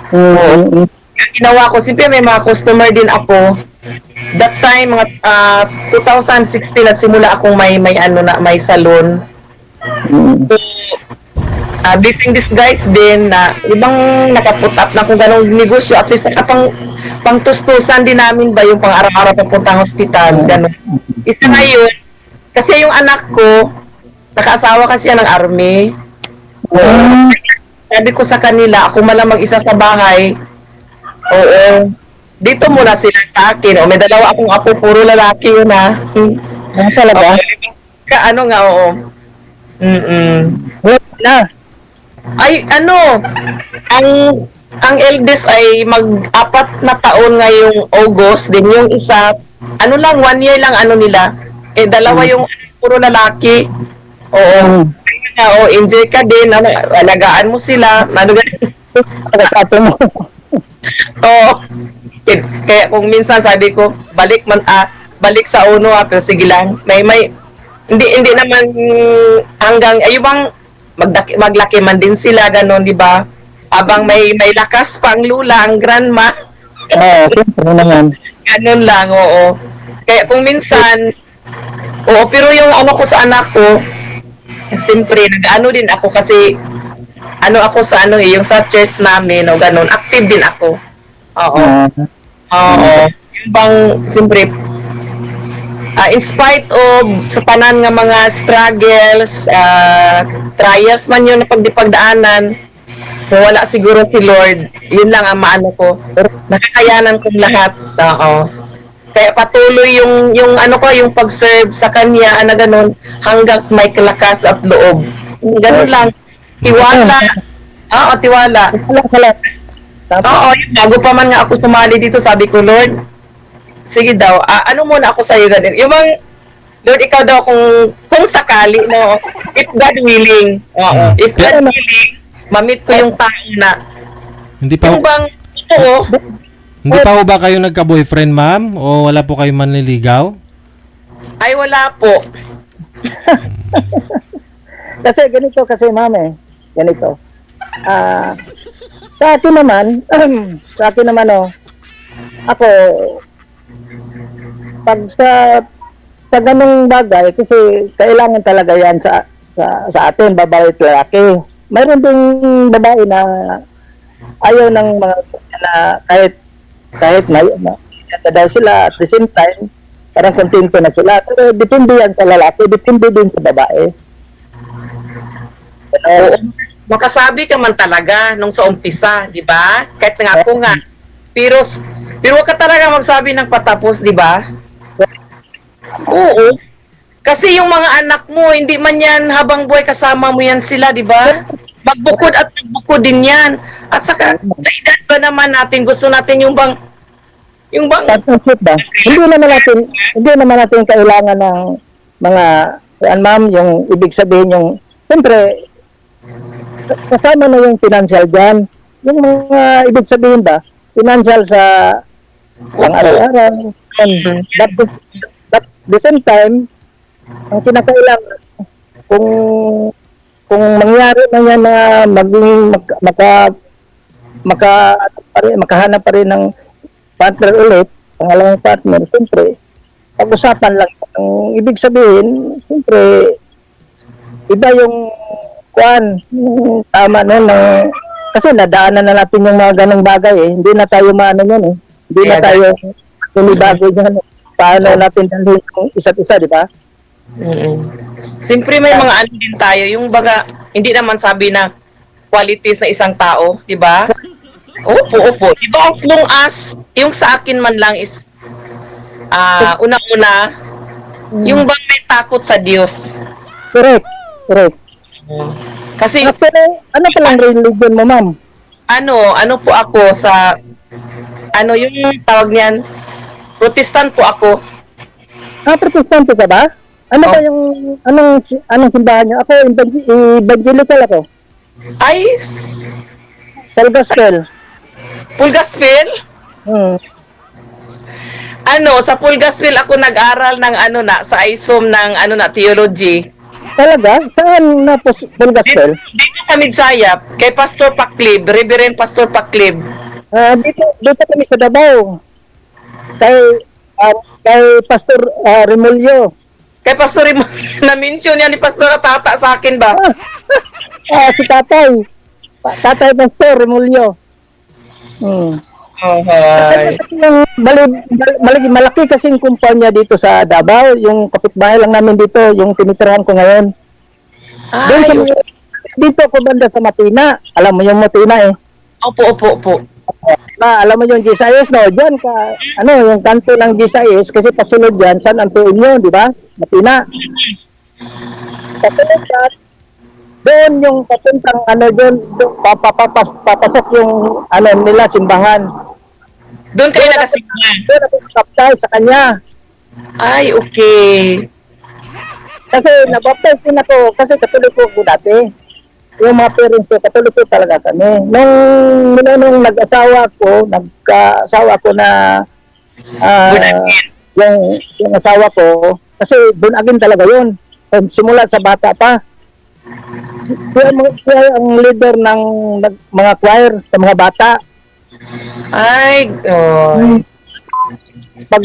Hmm. Yung ginawa ko, siyempre may mga customer din ako. That time, mga 2016, nagsimula akong may salon. So, blessing this guys din na ibang nakaput up na kung ganong negosyo. At least pang tustusan din namin ba yung pang araw-araw papuntang hospital. Ganon. Isa na yun, kasi yung anak ko, nakaasawa kasi siya ng army. Sabi ko sa kanila, ako malang mag-isa sa bahay. Oo. Dito muna sila sa akin. O, may dalawa akong apo, puro lalaki yun ha. Talaga? Ano nga, oo. Na. Ay, ano, ang eldest ay mag-4 na taon ngayong August. Din yung isa, ano lang, 1 year lang ano nila. Dalawa yung puro lalaki. Oo. Enjoy ka din. Alagaan mo sila. Ano ganun. Sa atin mo. Oo. Kaya kung minsan sabi ko, balik sa uno pero sige lang. Hindi naman hanggang ayubang maglaki man din sila ganon, di ba? Abang may lakas pang lula ang grandma. Oo, siyempre naman. Ganon lang, oo. Kaya kung minsan, oo, pero yung ano ko sa anak ko, siyempre, nag-ano din ako kasi, ako sa yung sa church namin, o ganon, active din ako. Oo. Oo. Yung bang, siyempre, in spite of sa tanan nga mga struggles, trials man yun na pagdipagdaanan, kung wala siguro si Lord, yun lang ang maano ko. Nakakayanan kong lahat. Oo. Kaya patuloy yung yung pag-serve sa kanya, ganun, hanggang may kalakas at loob. Ganun lang. Tiwala. Oo, tiwala. Oo, bago pa man nga ako sumali dito, sabi ko, Lord, sige daw, ano muna ako sa'yo ganun. Yung bang, Lord, ikaw daw kung sakali, no, if God willing, if God willing, mamit ko yung tao na, Hindi pa yung bang, oo, hindi pa ho ba kayo nagka-boyfriend, ma'am? O wala po kayo manliligaw? ay wala po. Kasi ganito kasi, ma'am ganito. Sa akin naman, ako, pag sa ganung bagay, kasi kailangan talaga yan sa atin, babae at lalaki. Mayroon ding babae na ayaw ng mga na kahit na daw sila, at the same time, parang kontento na sila. Pero depende yan sa lalaki, depende din sa babae. Makasabi ka man talaga nung sa umpisa, di ba? Kahit nga ako nga. Pero wag ka talaga magsabi ng patapos, di ba? Oo. Kasi yung mga anak mo, hindi man yan habang buhay kasama mo yan sila, di ba? Magbukod at magbukod din yan. At saka, sa edad ba naman natin, gusto natin yung bang Partnership ba? Hindi naman natin kailangan ng mga ma'am, yung ibig sabihin yung siyempre kasama na yung financial dyan. Yung mga ibig sabihin ba, financial sa pang araw-araw. But the same time, ang kinakailangan kung mangyari na yan na maging makahanap pa rin ng partner ulit, pangalawang partner, siyempre, pag-usapan lang. Ang ibig sabihin, siyempre, iba yung yung tama nun, kasi nadaanan na natin yung mga ganong bagay hindi na tayo maano yun hindi na tayo bagay dyan, paano natin dalhin yung isa't isa, di ba? Siyempre may mga ano din tayo, yung baga, hindi naman sabi na qualities na isang tao, di ba? Opo. Di ba, as long as, yung sa akin man lang is, unang-una, yung bang may takot sa Diyos. Correct. Correct. Kasi, Pero, ano palang religion mo, ma'am? ano po ako sa, yung tawag niyan, Protestant po ako. Protestante ka ba? Ano Oh. ba yung, anong simbahan niyo? Ako, evangelical ako. Ay, Full gospel. full gospel? Hmm. Sa full gospel ako nag-aral ng sa ISOM ng theology. Talaga? Saan na po full gospel? Dito sa Midsayap, kay Pastor Paclib, Reverend Pastor Paclib. Dito kami sa Davao. Kay Pastor Remulyo. Kay Pastor na-mention yan ni Pastor Tata sa akin ba? Si Tatay. Tatay Pastor Remulyo. Okay. Malaki kasing kumpanya dito sa Davao. Yung kapitbahay lang namin dito, yung tinitirahan ko ngayon. Doon sa, dito ako banda sa Matina. Alam mo yung Matina eh. Opo. Alam mo yung Gisayas, no? Diyan ka, yung kanto ng Gisayas, kasi pasunod dyan, San Antonio, di ba? Matina. Pasunod dyan, doon yung papuntang papasok yung nila, simbahan. Doon kayo nakasignan. Doon ako baptize sa kanya. Ay, okay. Kasi nabaptize din ako, kasi katuloy ko dati. Yung mga parents ko, katuloy ko talaga kami. Nung nagka-asawa ko na yung asawa ko, kasi born again talaga yun. Simula sa bata pa. Siya ang leader ng mga choir sa mga bata. Ay, Pag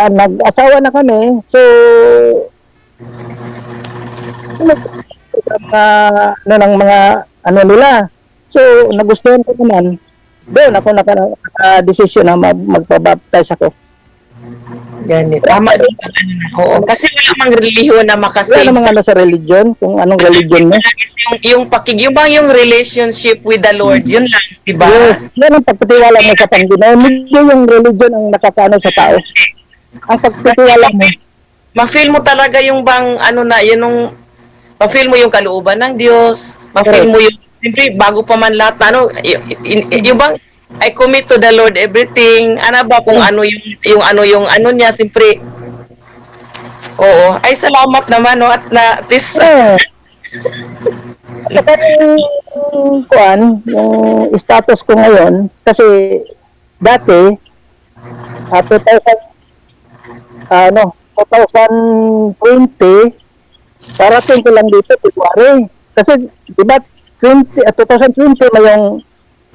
nag-asawa na kami, so ng mga nila. So, nagustuhan ko naman. Doon ako naka-desisyon na magpabaptize ako. ganit. Tama din. Oo, kasi wala mang relihiyon na Wala makasave. namang sa religion, kung anong religion mo. Yung yung relationship with the Lord, yun lang, di ba? Yes, yan ang pagtitiwala mo sa Panginoon. Hindi yung religion ang nakakano sa tao. Ang pagtitiwala mo. Ma-feel mo talaga yung bang, ma-feel mo yung kalooban ng Diyos, ma-feel mo yung, siyempre, bago pa man lahat, yung bang, I commit to the Lord everything, kung yung niya, siyempre, oo, ay salamat naman, no, at at least, Saka yung status ko ngayon, kasi dati, 2020, parating ko lang dito, February. Kasi, di ba, 2020 may yung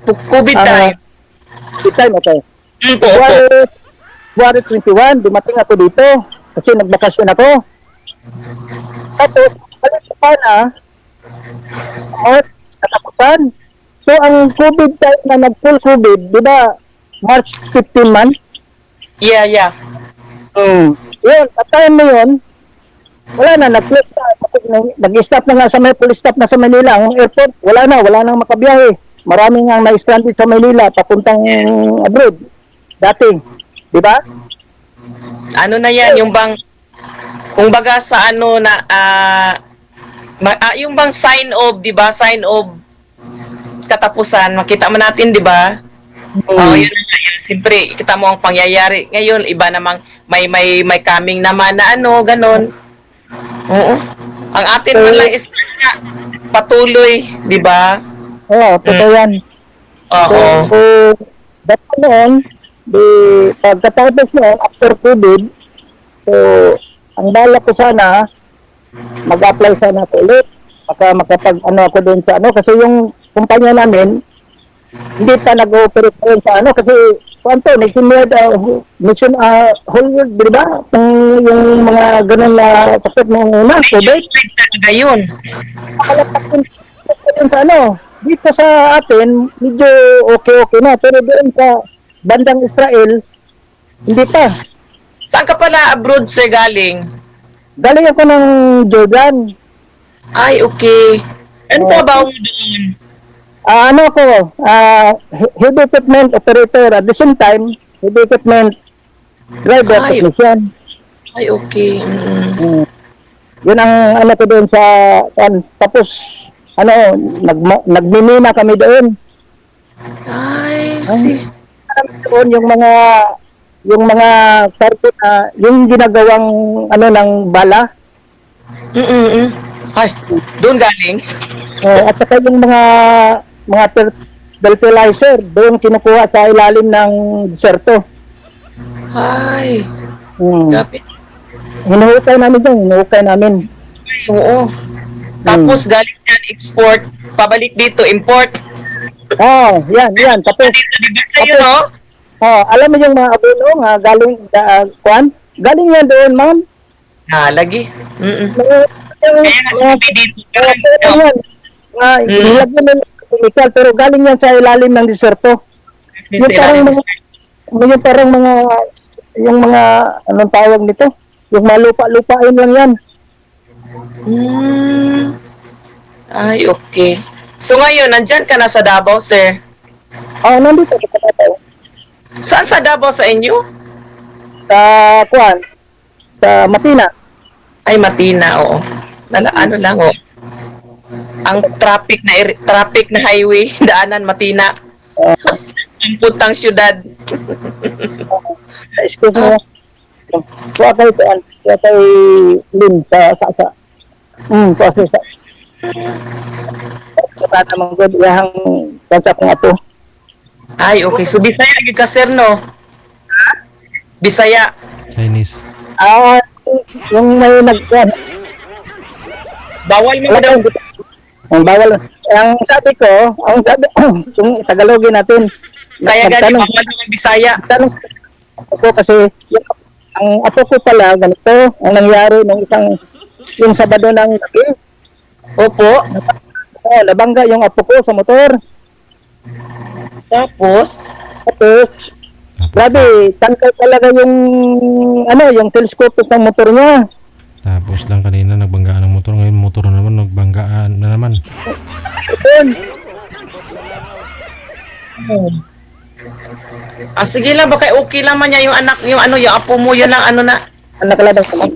COVID time. COVID time, okay. Opo. February 21, dumating ako dito, kasi nagbakasyon ako. Tapos, balik ko pa na, March, katapusan. So, ang COVID time na nag-full COVID, di ba, March 15 man? Yeah. Yun, at time na yun, wala na, nag-close na. Nag-stop na nga sa police stop na sa Manila. Ang airport, wala nang makabiyahe. Marami nga na-stranded sa Manila, papuntang abroad. Dati, di ba? Ano na yan, yung bang, kung baga sa yung bang sign of, di ba? Sign of katapusan, makita mo natin, di ba? Yun na yun. Siyempre, kita mo ang pangyayari. Ngayon, iba namang may coming naman na ganon. Oo. Ang atin man lang is patuloy, di ba? Oo, totoo yan. Oo. So, dati noon, pagkatapos noon, after COVID, so, ang balak ko sana, mag-apply sana ako ulit. Ako doon sa kasi yung kumpanya namin, hindi pa nag-ooperate pa rin sa kasi mission whole world, di ba? Yung mga ganun na sakit noong una, COVID. Talaga yun. Sa dito sa atin, medyo okay na. Pero doon sa bandang Israel, hindi pa. Saan ka pala abroad, sir, galing? Galing ako ng Jordan. Ay, okay. Ano trabaho mo doon? Ano ako, heavy equipment operator at the same time, heavy equipment driver, Ay. technician. Ay, okay. Mm. Yun ang ano ko doon sa tapos ano nagmimina kami doon. Ay, see. Doon yung mga karto na yung ginagawang ano ng bala Ay, doon galing. at saka yung mga fertilizer doon kinukuha sa ilalim ng deserto. Ay, Hmm. kapit. Hinuhukay namin. Ay, oo. Tapos galing yan, export. Pabalik dito, import. Yan. Tapos, Dito, di ba sa'yo, no? alam mo yung mga abono nga galing, galing yan doon, ma'am. Lagi. Kaya nga sabi dito, yan. Nilagyan nila ng chemical, pero galing yan sa ilalim ng deserto. Yung mga, anong tawag nito? Yung mga lupa-lupain lang yan. Ay, okay. So ngayon, nandyan ka na sa Davao, sir. Nandito sa Davao. Saan sa Davao sa inyo? Sa Matina. Ay, Matina, oo. Ano lang, oh. Ang traffic na highway, daanan Matina. Ang putang syudad. Excuse me. Kuha kay Lin sa kasi sa naman good yang kansa ko nga to. Ay, okay. So, Bisaya, yun ka, sir, no? Bisaya. Chinese. Yung may Bawal mo daw. ang bawal. Ang sabi kung Tagalogin natin. Kaya ganyan, nagtanong- bawal mo Bisaya. tanong ako kasi ang apo ko pala ganito ang nangyari yung Sabado ng gabi. Opo. Nabangga yung apo ko sa motor. Tapos, Grabe, tangkay talaga yung telescope ng motor niya. Tapos lang kanina nagbanggaan ng motor, ngayon motor na naman, nagbanggaan na naman. sige lang, baka okay lang man niya yung anak, yung apo mo, yun lang, na. Anak lang ako.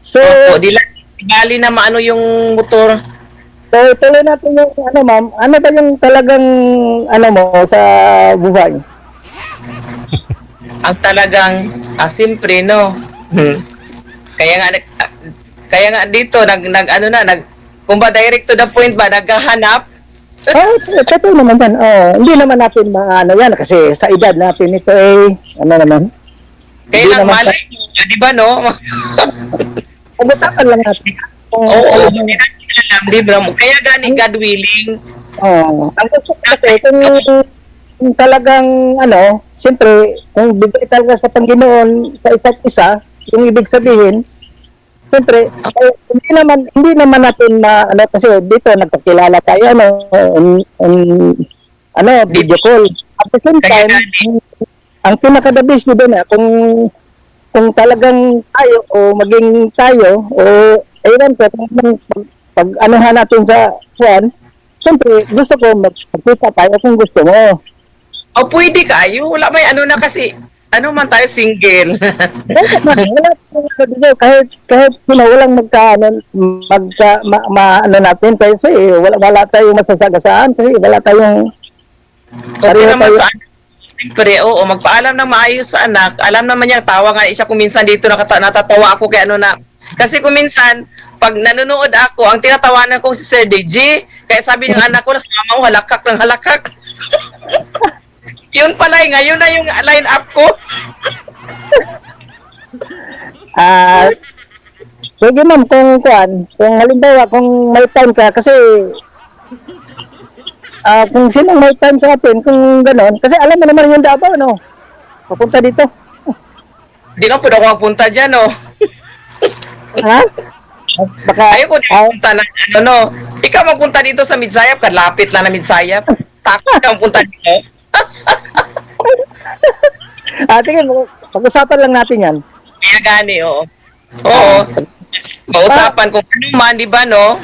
So, Opo, di lang, bali na maano yung motor. tuloy natin yung ma'am. Ano ba yung talagang mo sa buhay? Ang talagang, siyempre, no? Kaya nga dito, kung ba direct to the point ba, naghahanap? Totoo naman yan. Hindi naman natin maano yan kasi sa edad natin ito naman. Kailang naman malay mo, di ba, no? Pag-usapan lang natin. Oo, hindi natin alam, di ba? Kaya gani, God willing. Ang gusto ko kasi, kung talagang, siyempre, kung bigay talaga sa Panginoon sa isa't isa, yung ibig sabihin, siyempre, hindi naman natin kasi dito nagkakilala tayo, video call. At the same time, ang pinaka-the best doon kung talagang tayo o maging tayo o ayun ko pag anuhan natin sa Juan, siyempre gusto ko magkita tayo kung gusto mo. Pwede kayo. Wala may na kasi, man tayo single. kahit walang natin kasi wala tayong masasagasaan kasi wala tayong Okay naman sa anak. Siyempre, oo, magpaalam ng maayos sa anak. Alam naman niya, tawa nga siya kung minsan dito natatawa ako kay Kasi kung minsan, pag nanonood ako, ang tinatawanan ko si Sir DJ, kaya sabi ng anak ko, nasa mama ko, halakak ng halakak. Yun pala, ngayon na yung line up ko. Sige ma'am, kung halimbawa, kung may time ka, kasi kung sinong may time sa atin, kung gano'n, kasi alam mo naman yung Davao, no? Papunta dito. Di na po ako magpunta dyan, no? Ha? Baka, Ayoko din magpunta na, Ikaw magpunta dito sa Midsayap, kalapit lang na Midsayap. Takot ka magpunta dito. sige, pag-usapan lang natin yan. Kaya gani, oo. Oo. Pausapan kung ano man, di ba, no?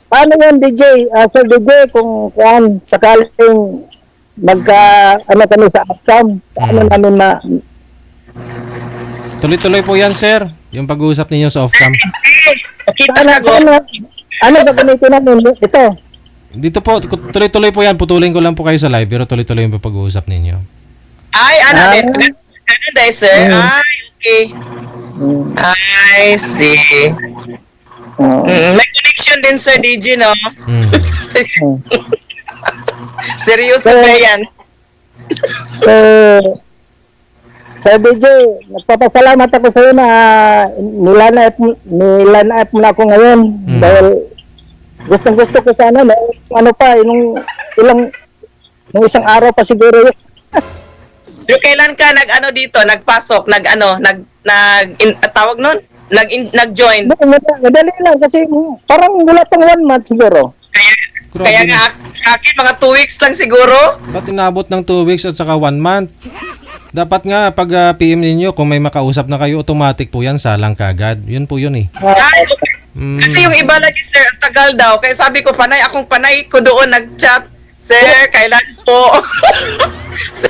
paano yan, DJ? Sir DJ, kung sakaling ano kami sa outcome, paano namin Tuloy-tuloy po yan, sir. Yung pag-uusap ninyo sa off-cam. ano ba gamitin namin? Ito. Dito po, tuloy-tuloy po yan. Putulin ko lang po kayo sa live, pero tuloy-tuloy yung pag-uusap ninyo. Ay, ganun dahil, sir. Ay, okay. I see. May connection din, Sir DJ, no? Seryoso ba yan? Sir DJ, nagpapasalamat ako sa iyo na nilanap mo na ako ngayon dahil gustong-gusto ko sana nung isang araw pa siguro yun. Yung kailan ka nagpasok, tawag nun? Nag-join? Madali lang kasi parang wala pang 1 month siguro. Kaya nga, sa akin, mga 2 weeks lang siguro. Ba't inabot ng 2 weeks at saka 1 month? Dapat nga, pag PM ninyo, kung may makausap na kayo, automatic po yan, salang kagad. Yun po yun eh. Ay, okay. Kasi yung iba lagi, sir, ang tagal daw. Kaya sabi ko, akong panay ko doon nag-chat. Sir, kailan po?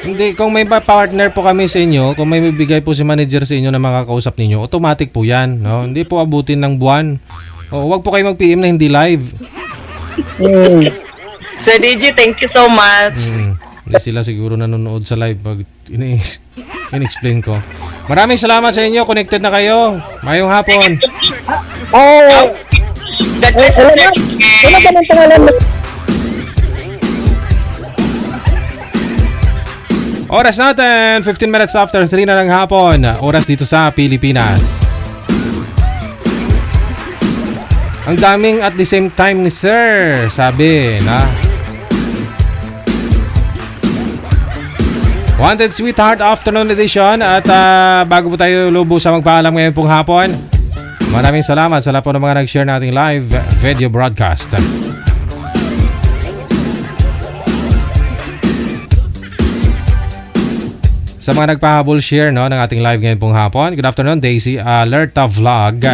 Hindi, kung may partner po kami sa inyo, kung may bibigay po si manager sa inyo na makakausap ninyo, automatic po yan. No? Hindi po abutin ng buwan. O, wag po kayo mag-PM na hindi live. Sir DJ, thank you so much. Hindi sila siguro nanonood sa live pag in-explain ko. Maraming salamat sa inyo. Connected na kayo. Mayong hapon. God bless you, sir. Ano ba ng pangalan mo? Oras natin, 15 minutes after 3 na ng hapon. Oras dito sa Pilipinas. Ang daming at the same time ni sir, sabi na. Wanted Sweetheart Afternoon Edition. At bago po tayo lubo sa magpaalam ngayon pong hapon, maraming salamat sa lahat po ng mga nag-share nating live video broadcast. Sa mga nagpahabol share ng ating live ngayon pong hapon. Good afternoon, Daisy Alerta Vlog.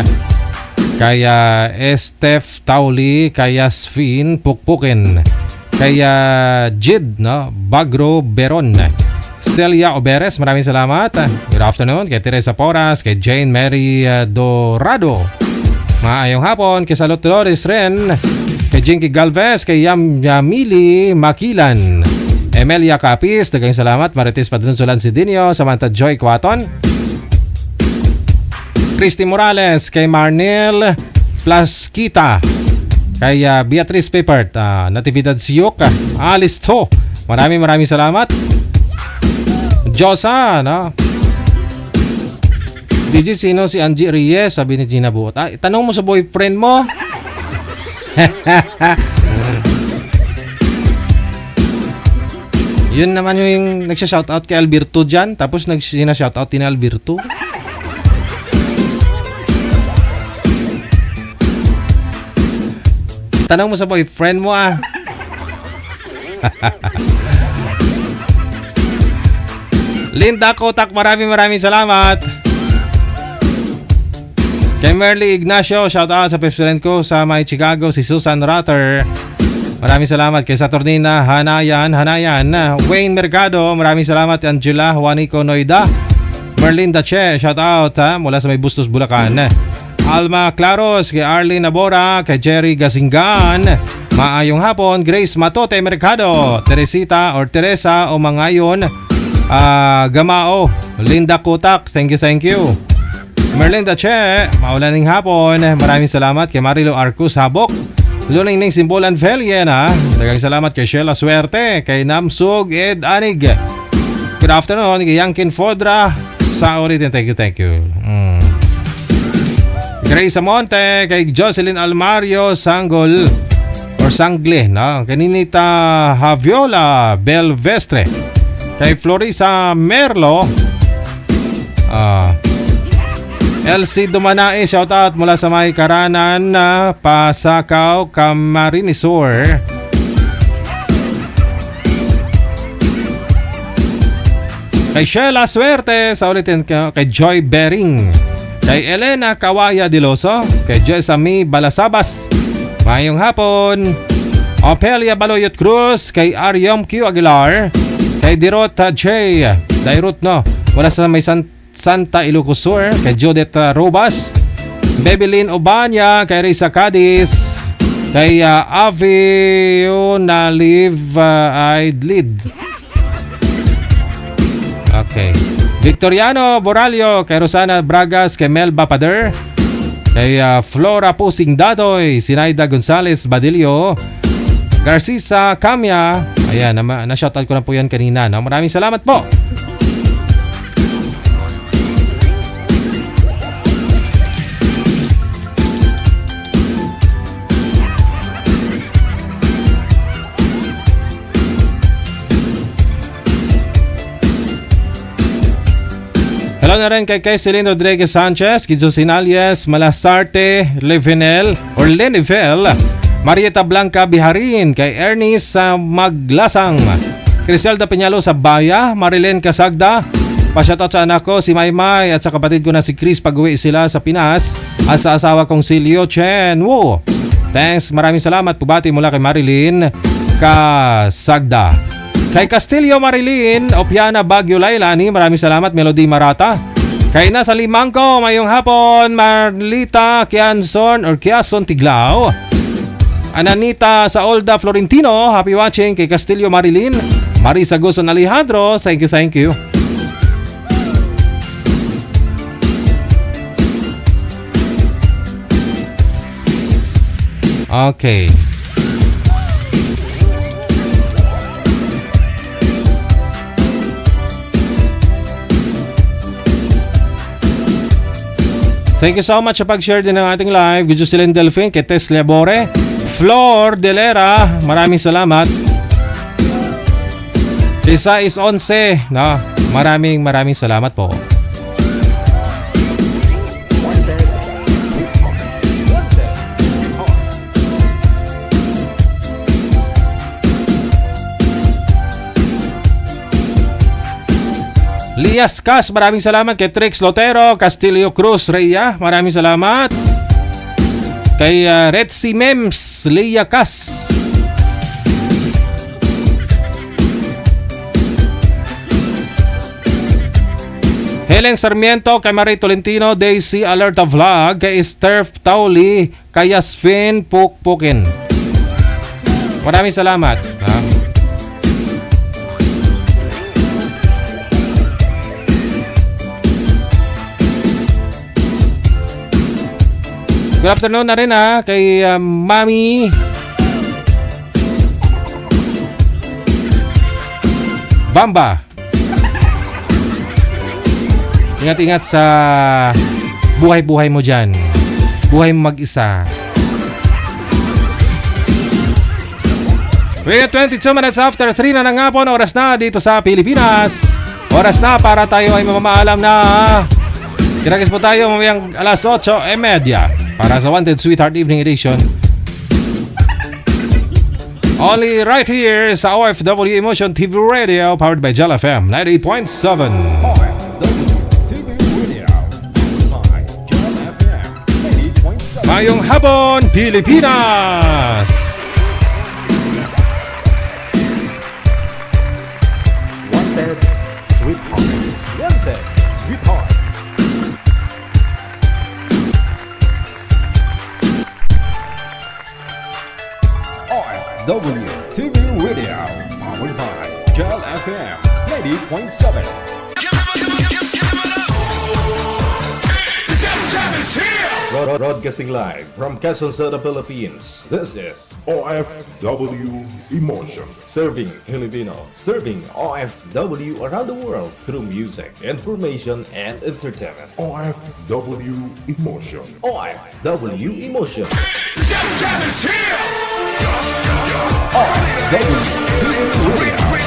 Kaya Estef Tauli, kaya Sfin Pukpukin, kaya Jid, Bagro Beron, Celia Oberes, maraming salamat. Good afternoon kay Teresa Poras, kay Jane Mary Dorado. Maayong hapon kay Salot Dolores rin, kay Jinky Galvez, kay Yamili Makilan, Emelia Capis, dagang salamat. Marites Padunsulan Sidinio, Samantha Joy Quaton, Christy Morales, kay Marnel Plaskita, kay Beatrice Pepert, Natividad Siyok, Alice To, maraming salamat. Josa, DJ, sino si Angie Reyes? Sabi ni Gina Buot. Tanong mo sa boyfriend mo. Yun naman yung nagsha-shoutout kay Alberto dyan. Tapos nagsina-shoutout ni Alberto. Tanong mo sa boyfriend mo Linda Kotak, maraming salamat. Kay Merly Ignacio, shoutout sa president ko sa may Chicago, si Susan Rutter. Maraming salamat kay Saturnina Hanayan. Wayne Mercado, maraming salamat. Angela Juanico Noida, Merlinda Che, shoutout mula sa may Bustos, Bulacan. Alma Claros, kay Arlene Nabora, kay Jerry Gasingan. Maayong hapon. Grace Matote Mercado, Teresita or Teresa o Mangayon, Gamao, Linda Kutak, thank you. Merlinda Che, maulaning hapon. Maraming salamat kay Marilo Arcus Habok, Luningning Simbolan Veliena. Dagang salamat kay Sheila Suerte, kay Namsug Ed Anig. Good afternoon kay Yankin Fodra sa ulitin, thank you. Grace Amonte, kay Jocelyn Almario Sangle, kay Ninita Javiola Belvestre, kay Florisa Merlo, LC Dumanae, shoutout mula sa may Karanan, Pasakaw, Camarinesor. Kay Sheila Suerte, sa ulitin kay Joy Bering, kay Elena Kawaya Diloso, kay Jesami Balasabas, Mayong hapon. Opelia Baloyot Cruz, kay Ariom Q. Aguilar, kay Dirota J. Dairut, no? Wala sa may Santa Ilocos Sur, kay Judith Robas, Bebelyn Obanya, kay Risa Cadiz, kay Avio Naliv Aidlid. Okay. Victoriano Boralio, kay Rosana Bragas, kay Melba Pader, kay Flora Pusing Dadoy, Sinaida Gonzales Badilio, Garcisa Camia. Ayan, na-shoutout ko na po yan kanina, no? Maraming salamat po. Hello na rin kay Celine Rodriguez Sanchez, Kidzo Sinalies, Malasarte, Levenel or Lenivel, Marieta Blanca Biharin, kay Ernest Maglasang, Criselda Peñalo sa Baya, Marilyn Casagda, pa-shoutout sa anak ko si Maymay at sa kapatid ko na si Chris pag-uwi sila sa Pinas at sa asawa kong si Leo Chen. Woo! Thanks, maraming salamat. Pubati mula kay Marilyn Casagda. Kay Castillo Marilyn, Opiana Baguio Lailani, maraming salamat. Melody Marata. Kay Nasa Limangko, mayong hapon, Marlita Kianson or Kiason Tiglao. Ananita Saolda Florentino, happy watching. Kay Castillo Marilyn, Marisa Guzon Alejandro, thank you, thank you. Okay. Thank you so much sa pag-share din ng ating live. Good Jocelyn Delfin, kay Tess Lebore, Flor Delera, maraming salamat. Isa is 11, no? Maraming salamat po. Lias Cas, maraming salamat. Kay Trix Lotero, Castillo Cruz Rhea, maraming salamat. Kay Retsi Mems, Leia Cas. Helen Sarmiento, kay Marie Tolentino, Daisy Alerta Vlog, kay Esther Tauli, kay Yasfin Pukpukin. Maraming salamat. Good afternoon na rin kay Mami Bamba. Ingat-ingat sa buhay-buhay mo dyan. Buhay mo mag-isa. We 22 minutes after 3 na ng hapon, oras na dito sa Pilipinas. Oras na para tayo ay mamamaalam na. Kinagis po tayo mamayang alas 8:30 para sa Wanted Sweetheart Evening Edition. Only right here sa OFW Emotion TV Radio, powered by Jal FM 98.7. Mayong hapon, Pilipinas! Wanted Sweetheart. Wanted Sweetheart. OFW TV Radio, powered by Jal FM 90.7. Broadcasting live from Quezon City, Philippines. This is OFW Emotion. Serving Filipino, serving OFW around the world through music, information, and entertainment. OFW Emotion. OFW Emotion. OFW TV Radio.